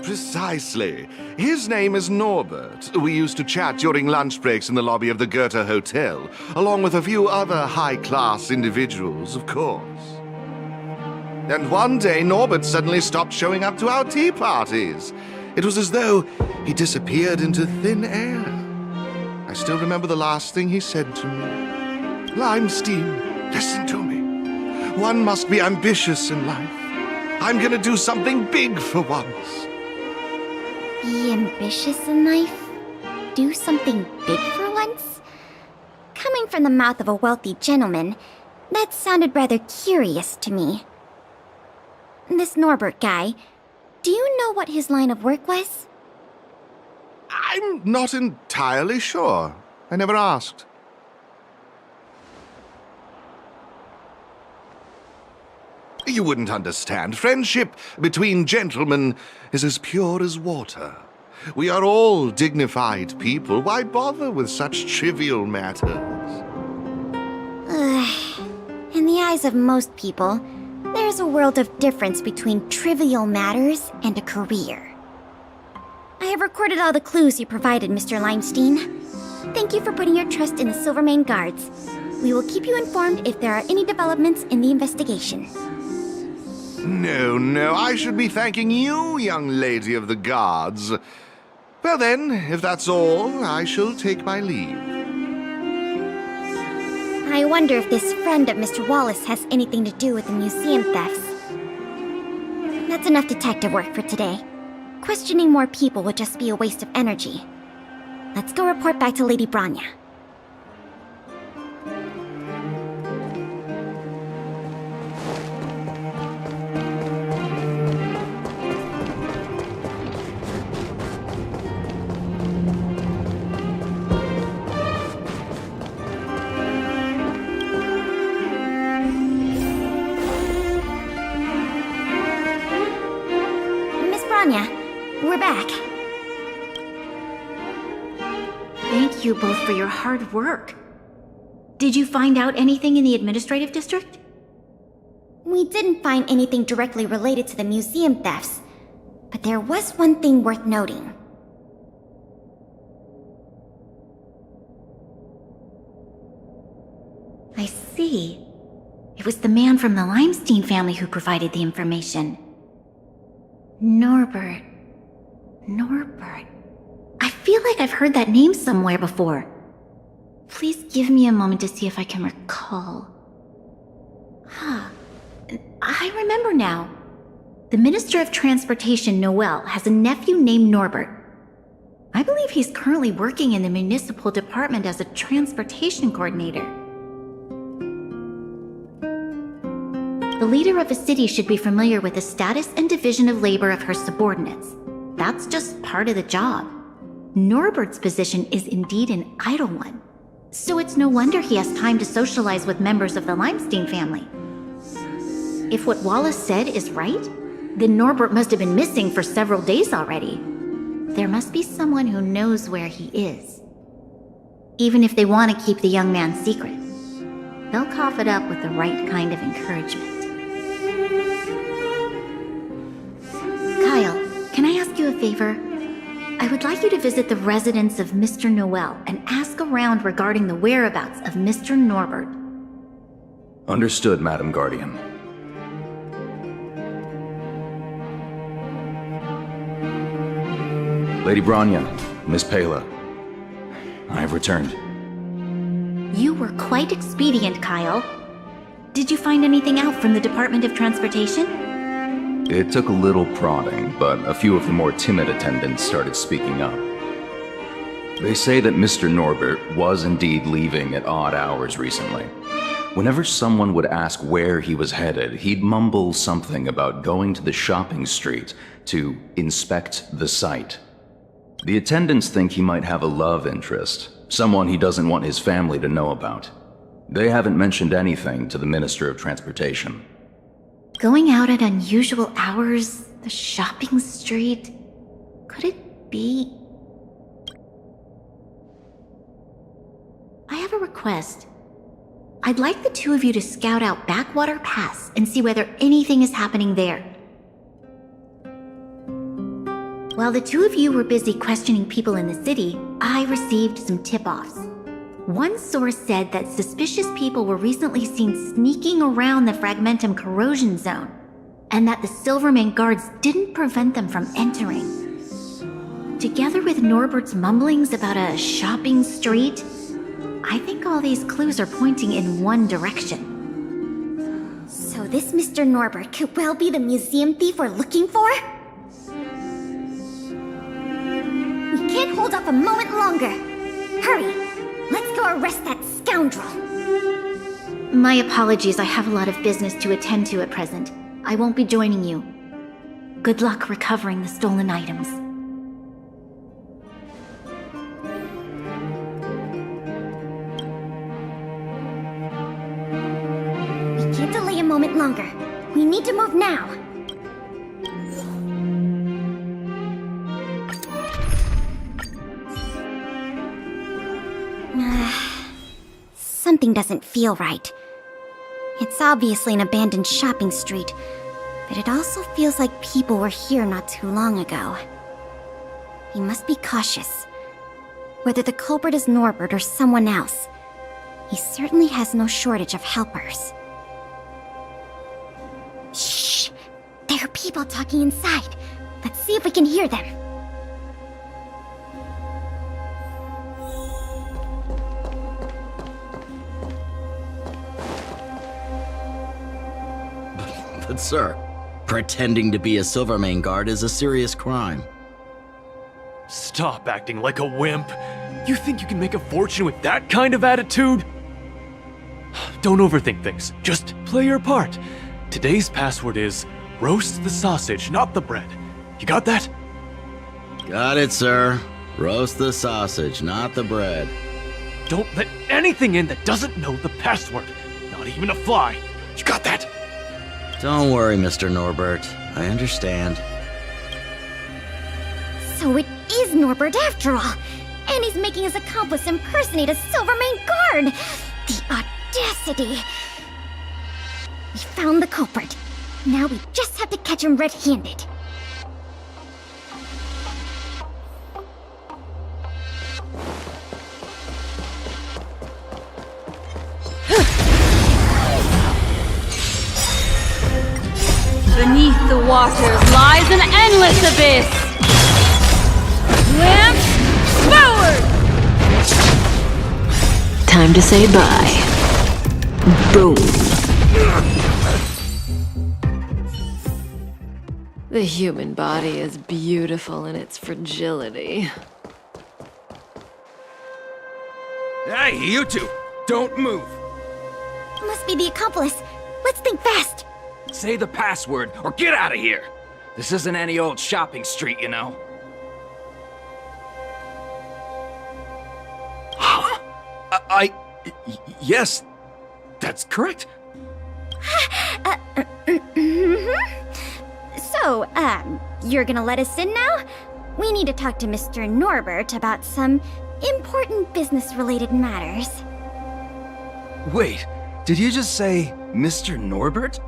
Precisely. His name is Norbert. We used to chat during lunch breaks in the lobby of the Goethe Hotel, along with a few other high-class individuals, of course. And one day, Norbert suddenly stopped showing up to our tea parties. It was as though he disappeared into thin air. I still remember the last thing he said to me. Limestein, listen to me. One must be ambitious in life. I'm gonna do something big for once. Be ambitious in life? Do something big for once? Coming from the mouth of a wealthy gentleman, that sounded rather curious to me. This Norbert guy, do you know what his line of work was? I'm not entirely sure. I never asked. You wouldn't understand. Friendship between gentlemen is as pure as water. We are all dignified people. Why bother with such trivial matters? In the eyes of most people, there's a world of difference between trivial matters and a career. I have recorded all the clues you provided, Mr. Limestein. Thank you for putting your trust in the Silvermane Guards. We will keep you informed if there are any developments in the investigation. No, I should be thanking you, young lady of the guards. Well then, if that's all, I shall take my leave. I wonder if this friend of Mr. Wallace has anything to do with the museum thefts. That's enough detective work for today. Questioning more people would just be a waste of energy. Let's go report back to Lady Branya. We're back. Thank you both for your hard work. Did you find out anything in the administrative district? We didn't find anything directly related to the museum thefts, but there was one thing worth noting. I see. It was the man from the Limestein family who provided the information. Norbert. I feel like I've heard that name somewhere before. Please give me a moment to see if I can recall. I remember now. The Minister of Transportation, Noel, has a nephew named Norbert. I believe he's currently working in the municipal department as a transportation coordinator. The leader of a city should be familiar with the status and division of labor of her subordinates. That's just part of the job. Norbert's position is indeed an idle one, so it's no wonder he has time to socialize with members of the Limestein family. If what Wallace said is right, then Norbert must have been missing for several days already. There must be someone who knows where he is. Even if they want to keep the young man secret, they'll cough it up with the right kind of encouragement. Kyle, can I ask you a favor? I would like you to visit the residence of Mr. Noel and ask around regarding the whereabouts of Mr. Norbert. Understood, Madam Guardian. Lady Bronya, Miss Pela, I have returned. You were quite expedient, Kyle. Did you find anything out from the Department of Transportation? It took a little prodding, but a few of the more timid attendants started speaking up. They say that Mr. Norbert was indeed leaving at odd hours recently. Whenever someone would ask where he was headed, he'd mumble something about going to the shopping street to inspect the site. The attendants think he might have a love interest, someone he doesn't want his family to know about. They haven't mentioned anything to the Minister of Transportation. Going out at unusual hours, the shopping street, could it be? I have a request. I'd like the two of you to scout out Backwater Pass and see whether anything is happening there. While the two of you were busy questioning people in the city, I received some tip-offs. One source said that suspicious people were recently seen sneaking around the Fragmentum corrosion zone, and that the Silvermane guards didn't prevent them from entering. Together with Norbert's mumblings about a shopping street, I think all these clues are pointing in one direction. So this Mr. Norbert could well be the museum thief we're looking for? We can't hold off a moment longer. Hurry! Let's go arrest that scoundrel! My apologies, I have a lot of business to attend to at present. I won't be joining you. Good luck recovering the stolen items. We can't delay a moment longer. We need to move now. Something doesn't feel right. It's obviously an abandoned shopping street, but it also feels like people were here not too long ago. We must be cautious. Whether the culprit is Norbert or someone else, he certainly has no shortage of helpers. Shh! There are people talking inside. Let's see if we can hear them. But sir, pretending to be a Silvermane guard is a serious crime. Stop acting like a wimp. You think you can make a fortune with that kind of attitude? Don't overthink things. Just play your part. Today's password is roast the sausage, not the bread. You got that? Got it, sir. Roast the sausage, not the bread. Don't let anything in that doesn't know the password. Not even a fly. You got that? Don't worry, Mr. Norbert. I understand. So it is Norbert after all, and he's making his accomplice impersonate a Silvermane guard! The audacity! We found the culprit. Now we just have to catch him red-handed. Beneath the waters lies an endless abyss! Swim forward! Time to say bye. Boom. The human body is beautiful in its fragility. Hey, you two! Don't move! Must be the accomplice. Let's think fast. Say the password, or get out of here! This isn't any old shopping street, you know. Yes, that's correct. So, you're gonna let us in now? We need to talk to Mr. Norbert about some important business-related matters. Wait, did you just say Mr. Norbert?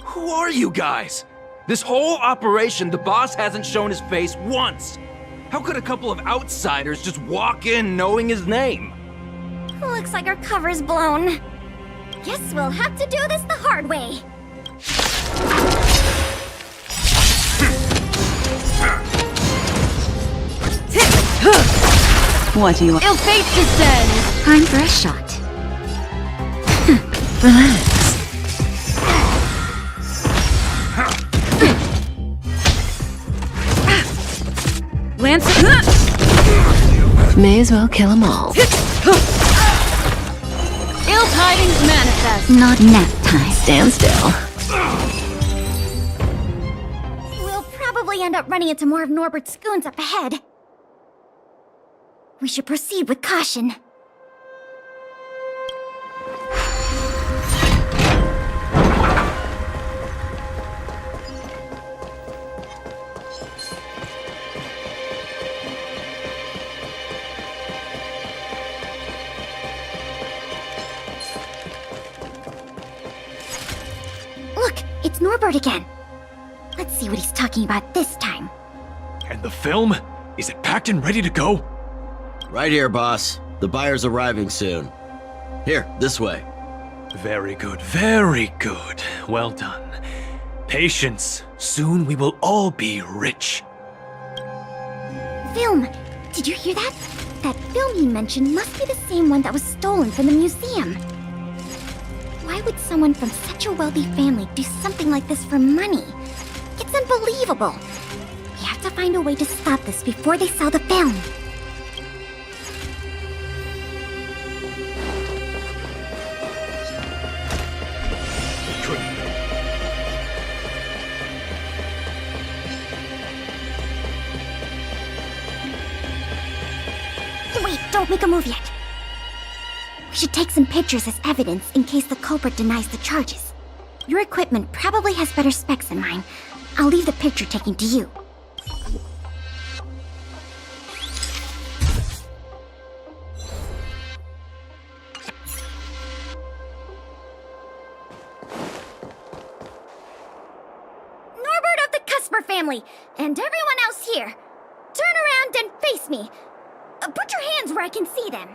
Who are you guys? This whole operation, the boss hasn't shown his face once. How could a couple of outsiders just walk in knowing his name? Looks like our cover's blown. Guess we'll have to do this the hard way. What do you want? Ill fate descends! Time for a shot. Relax. Lance. May as well kill them all. Ill tidings manifest. Not nap time. Stand still. We'll probably end up running into more of Norbert's goons up ahead. We should proceed with caution. Look, it's Norbert again. Let's see what he's talking about this time. And the film? Is it packed and ready to go? Right here, boss. The buyer's arriving soon. Here, this way. Very good, very good. Well done. Patience. Soon we will all be rich. Film! Did you hear that? That film he mentioned must be the same one that was stolen from the museum. Why would someone from such a wealthy family do something like this for money? It's unbelievable. We have to find a way to stop this before they sell the film. Wait, don't make a move yet. We should take some pictures as evidence in case the culprit denies the charges. Your equipment probably has better specs than mine. I'll leave the picture taking to you. Norbert of the Cusper family, and everyone else here. Turn around and face me. Put your hands where I can see them.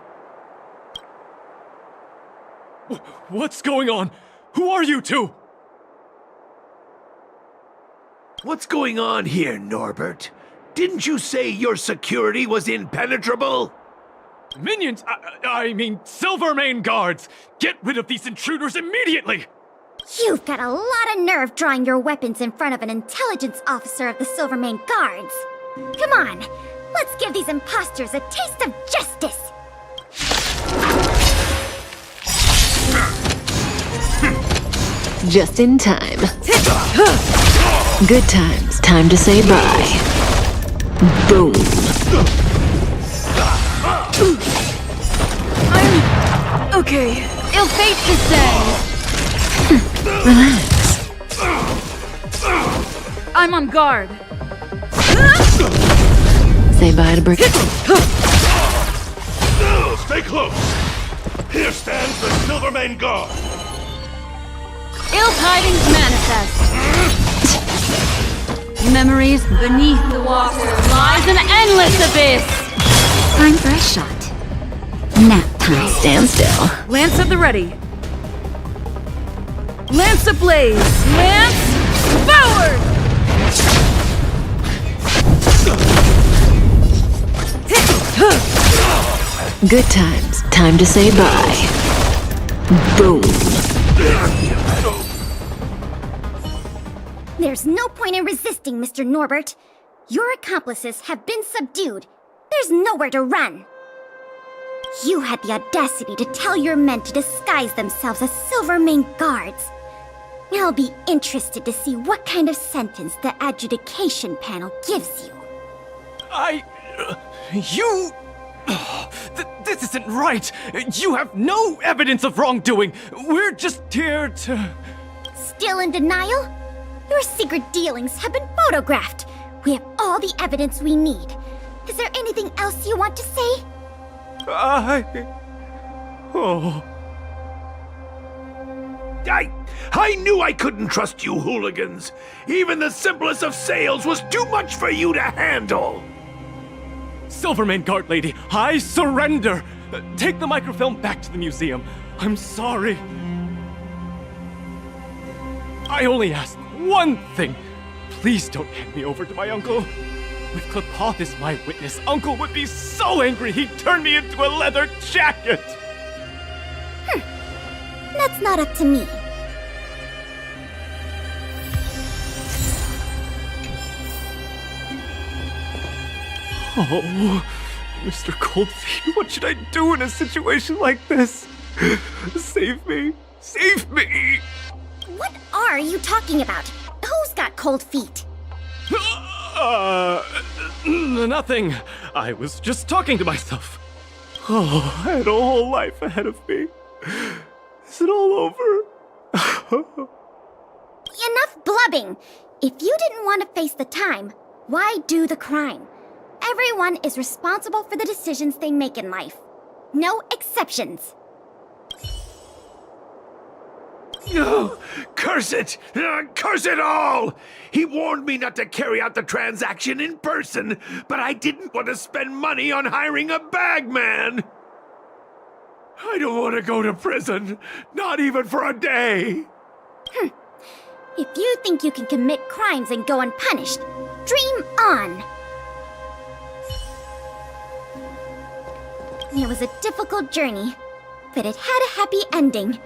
What's going on? Who are you two? What's going on here, Norbert? Didn't you say your security was impenetrable? Minions! I mean, Silvermane guards! Get rid of these intruders immediately! You've got a lot of nerve drawing your weapons in front of an intelligence officer of the Silvermane Guards. Come on, let's give these imposters a taste of justice! Just in time. Good times. Time to say bye. Boom. I'm okay. Ill fate descends. Relax. I'm on guard. Say bye to Brick. No, stay close. Here stands the Silvermane Guard. Ill tidings manifest. Memories beneath the water lies an endless abyss. Time for a shot. Nap time. Stand still. Lance at the ready. Lance ablaze. Lance forward. Good times. Time to say bye. Boom. There's no point in resisting, Mr. Norbert. Your accomplices have been subdued. There's nowhere to run. You had the audacity to tell your men to disguise themselves as Silvermane Guards. I'll be interested to see what kind of sentence the adjudication panel gives you. This isn't right! You have no evidence of wrongdoing! We're just here to... Still in denial? Your secret dealings have been photographed. We have all the evidence we need. Is there anything else you want to say? I knew I couldn't trust you hooligans. Even the simplest of sales was too much for you to handle. Silvermane Guard Lady, I surrender! Take the microfilm back to the museum. I'm sorry. I only ask one thing. Please don't hand me over to my uncle. With Klapoth as my witness, Uncle would be so angry he'd turn me into a leather jacket! That's not up to me. Oh, Mr. Coldfeet, what should I do in a situation like this? Save me! Save me! What are you talking about? Who's got cold feet? Nothing. I was just talking to myself. Oh, I had a whole life ahead of me. Is it all over? Enough blubbing! If you didn't want to face the time, why do the crime? Everyone is responsible for the decisions they make in life. No exceptions. Oh, curse it! Curse it all! He warned me not to carry out the transaction in person, but I didn't want to spend money on hiring a bagman! I don't want to go to prison, not even for a day! If you think you can commit crimes and go unpunished, dream on! It was a difficult journey, but it had a happy ending.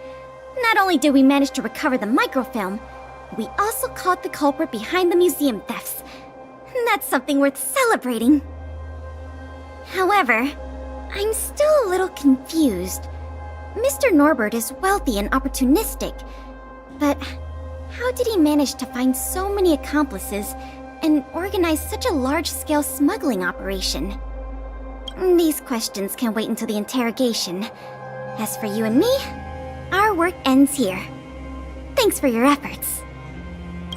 Not only did we manage to recover the microfilm, we also caught the culprit behind the museum thefts. That's something worth celebrating. However, I'm still a little confused. Mr. Norbert is wealthy and opportunistic, but how did he manage to find so many accomplices and organize such a large-scale smuggling operation? These questions can wait until the interrogation. As for you and me, our work ends here. Thanks for your efforts.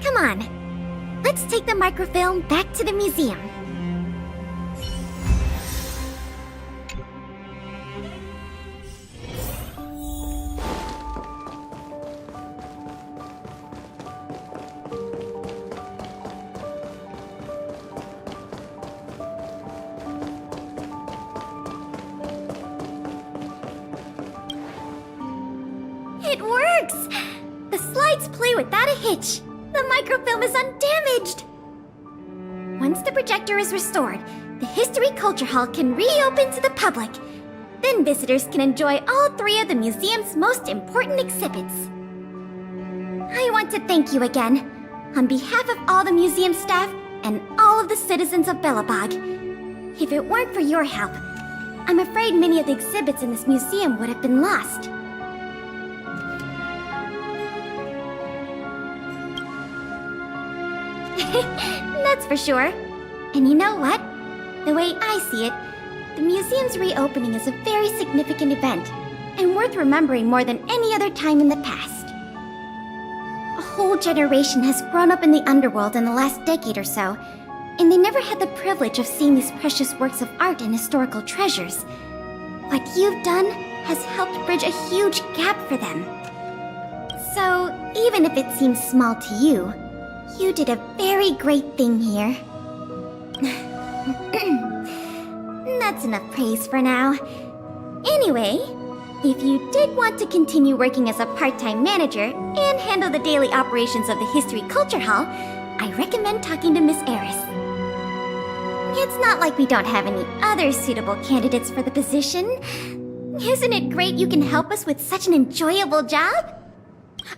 Come on, let's take the microfilm back to the museum. It works! The slides play without a hitch. The microfilm is undamaged. Once the projector is restored, the History Culture Hall can reopen to the public. Then visitors can enjoy all three of the museum's most important exhibits. I want to thank you again, on behalf of all the museum staff and all of the citizens of Belobog. If it weren't for your help, I'm afraid many of the exhibits in this museum would have been lost. That's for sure. And you know what? The way I see it, the museum's reopening is a very significant event, and worth remembering more than any other time in the past. A whole generation has grown up in the underworld in the last decade or so, and they never had the privilege of seeing these precious works of art and historical treasures. What you've done has helped bridge a huge gap for them. So, even if it seems small to you, you did a very great thing here. That's enough praise for now. Anyway, if you did want to continue working as a part-time manager and handle the daily operations of the History Culture Hall, I recommend talking to Miss Eris. It's not like we don't have any other suitable candidates for the position. Isn't it great you can help us with such an enjoyable job?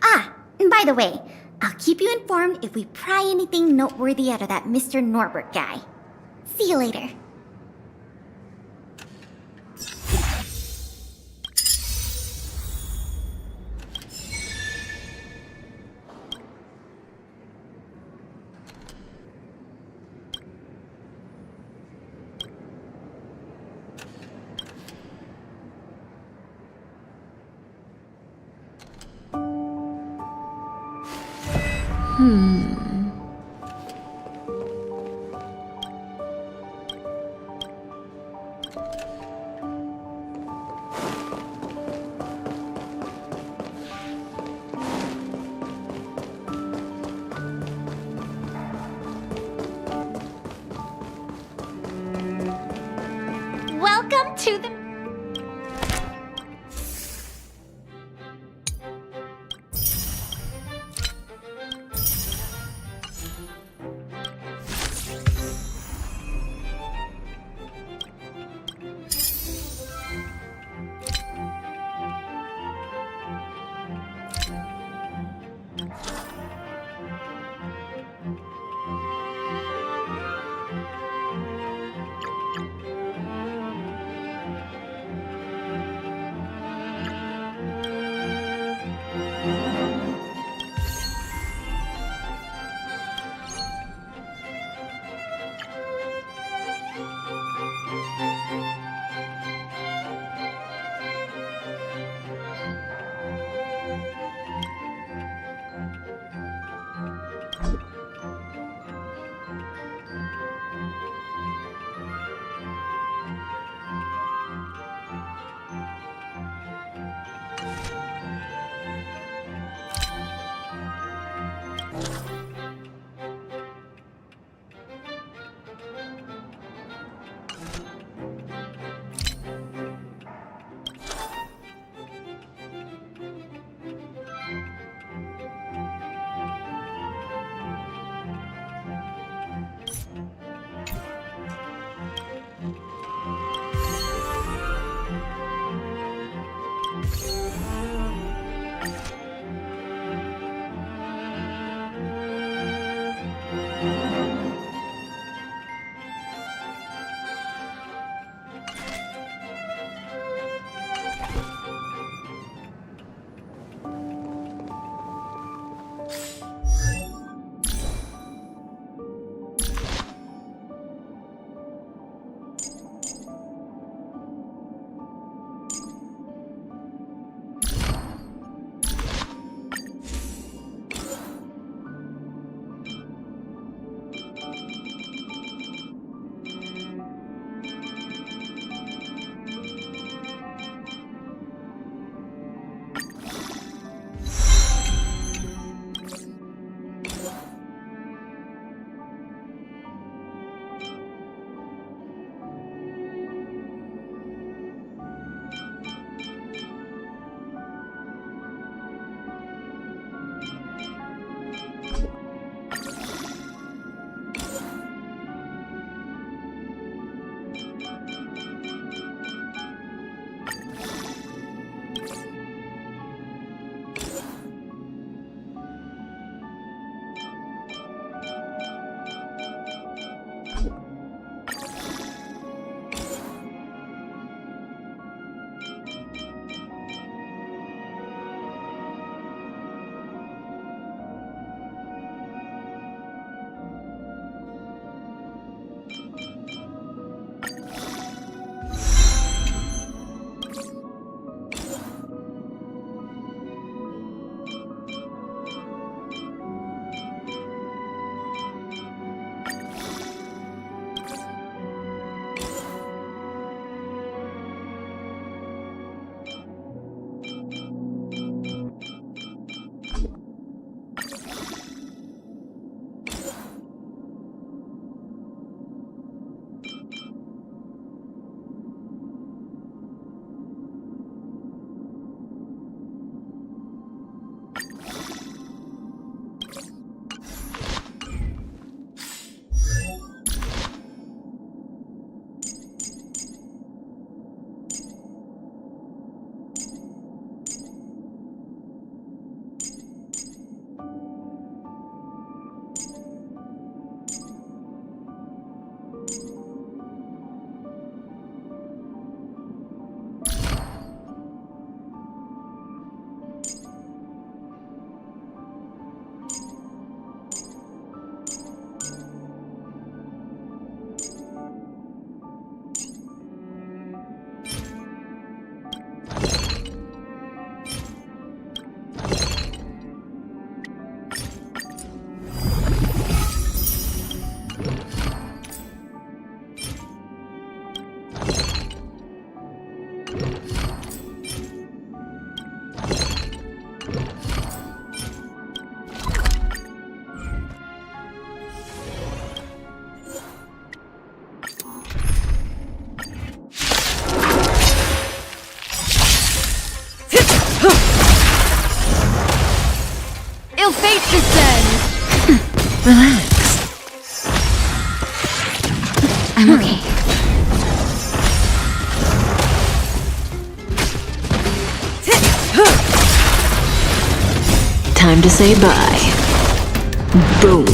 Ah, and by the way, I'll keep you informed if we pry anything noteworthy out of that Mr. Norbert guy. See you later. Welcome to the... fate descends! Relax. I'm okay. Time to say bye. Boom.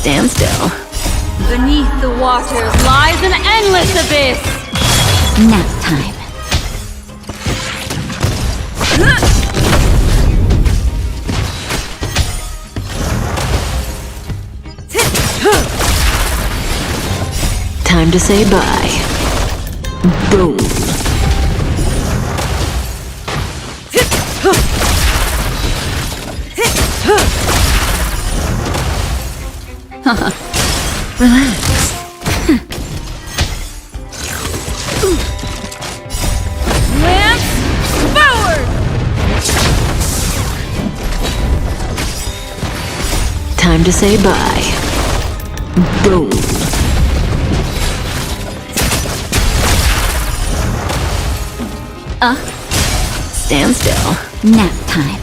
Stand still. Beneath the waters lies an endless abyss! Nap time. Time to say bye. Boom. Relax. Lance forward! Time to say bye. Boom. Stand still. Nap time.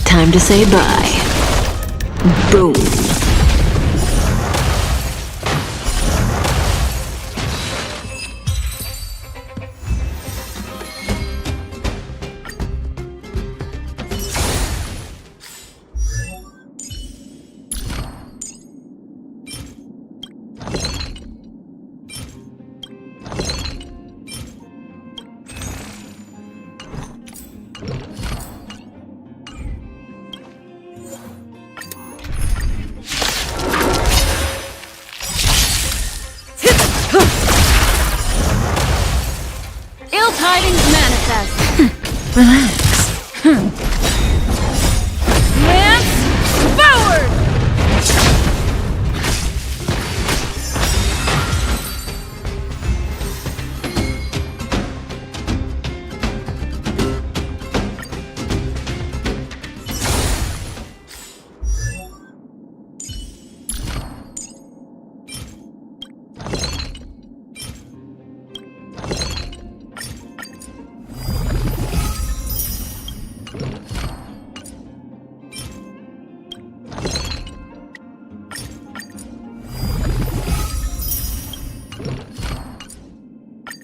Time to say bye. Boom. Ill tidings manifest! Relax. Lance forward!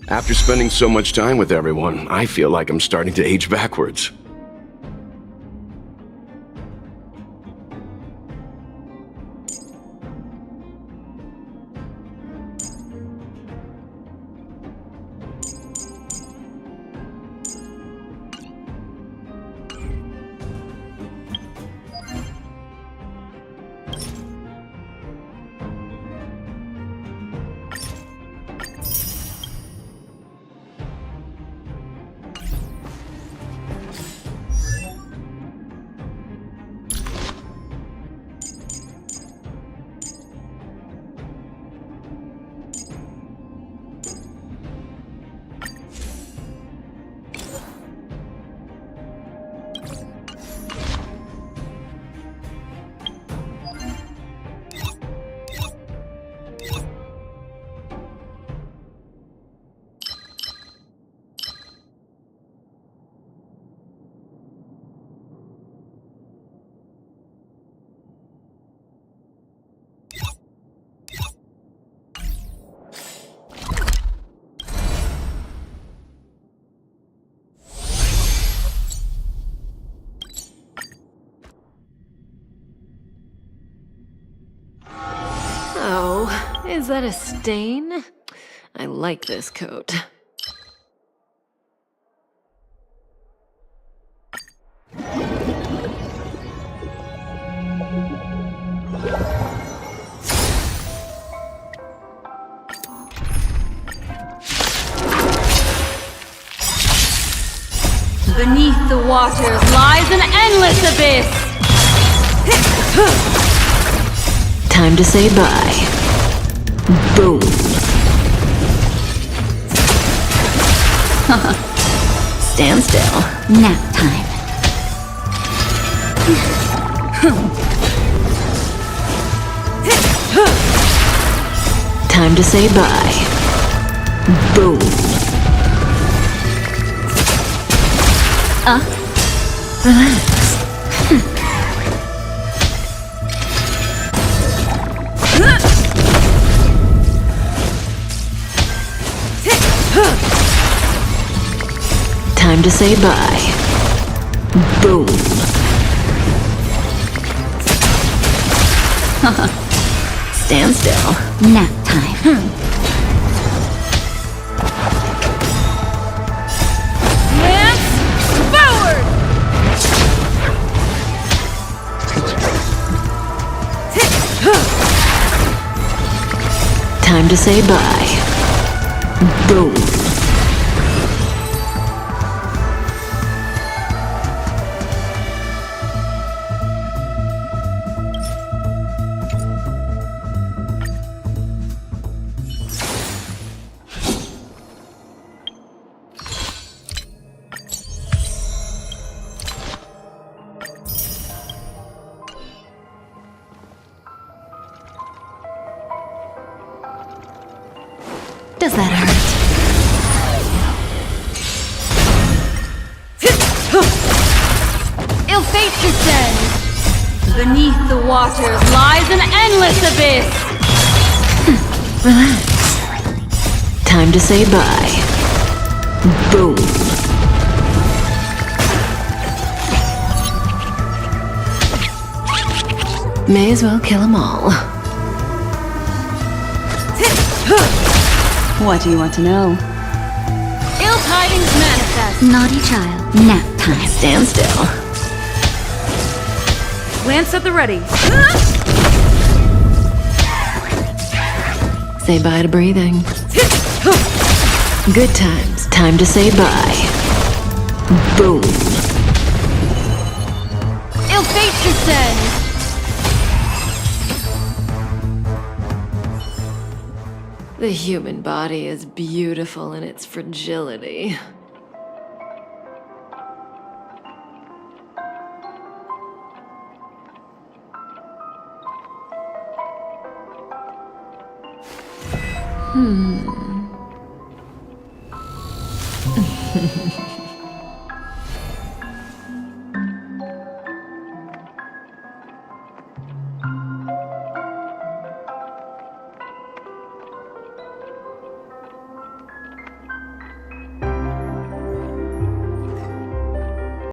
After spending so much time with everyone, I feel like I'm starting to age backwards. Was that a stain? I like this coat. Beneath the waters lies an endless abyss! Time to say bye. Boom. Stand still. Nap time. Time to say bye. Boom. Relax. Time to say bye. Boom. Stand still. Nap time. Time to say bye. Boom. Does that hurt? Ill fate descends! Beneath the waters lies an endless abyss! Relax. Time to say bye. Boom. May as well kill them all. What do you want to know? Ill tidings manifest! Naughty child. Nap time. Stand still. Lance at the ready. Say bye to breathing. Good times. Time to say bye. Boom. Ill fate descends! The human body is beautiful in its fragility. Hmm.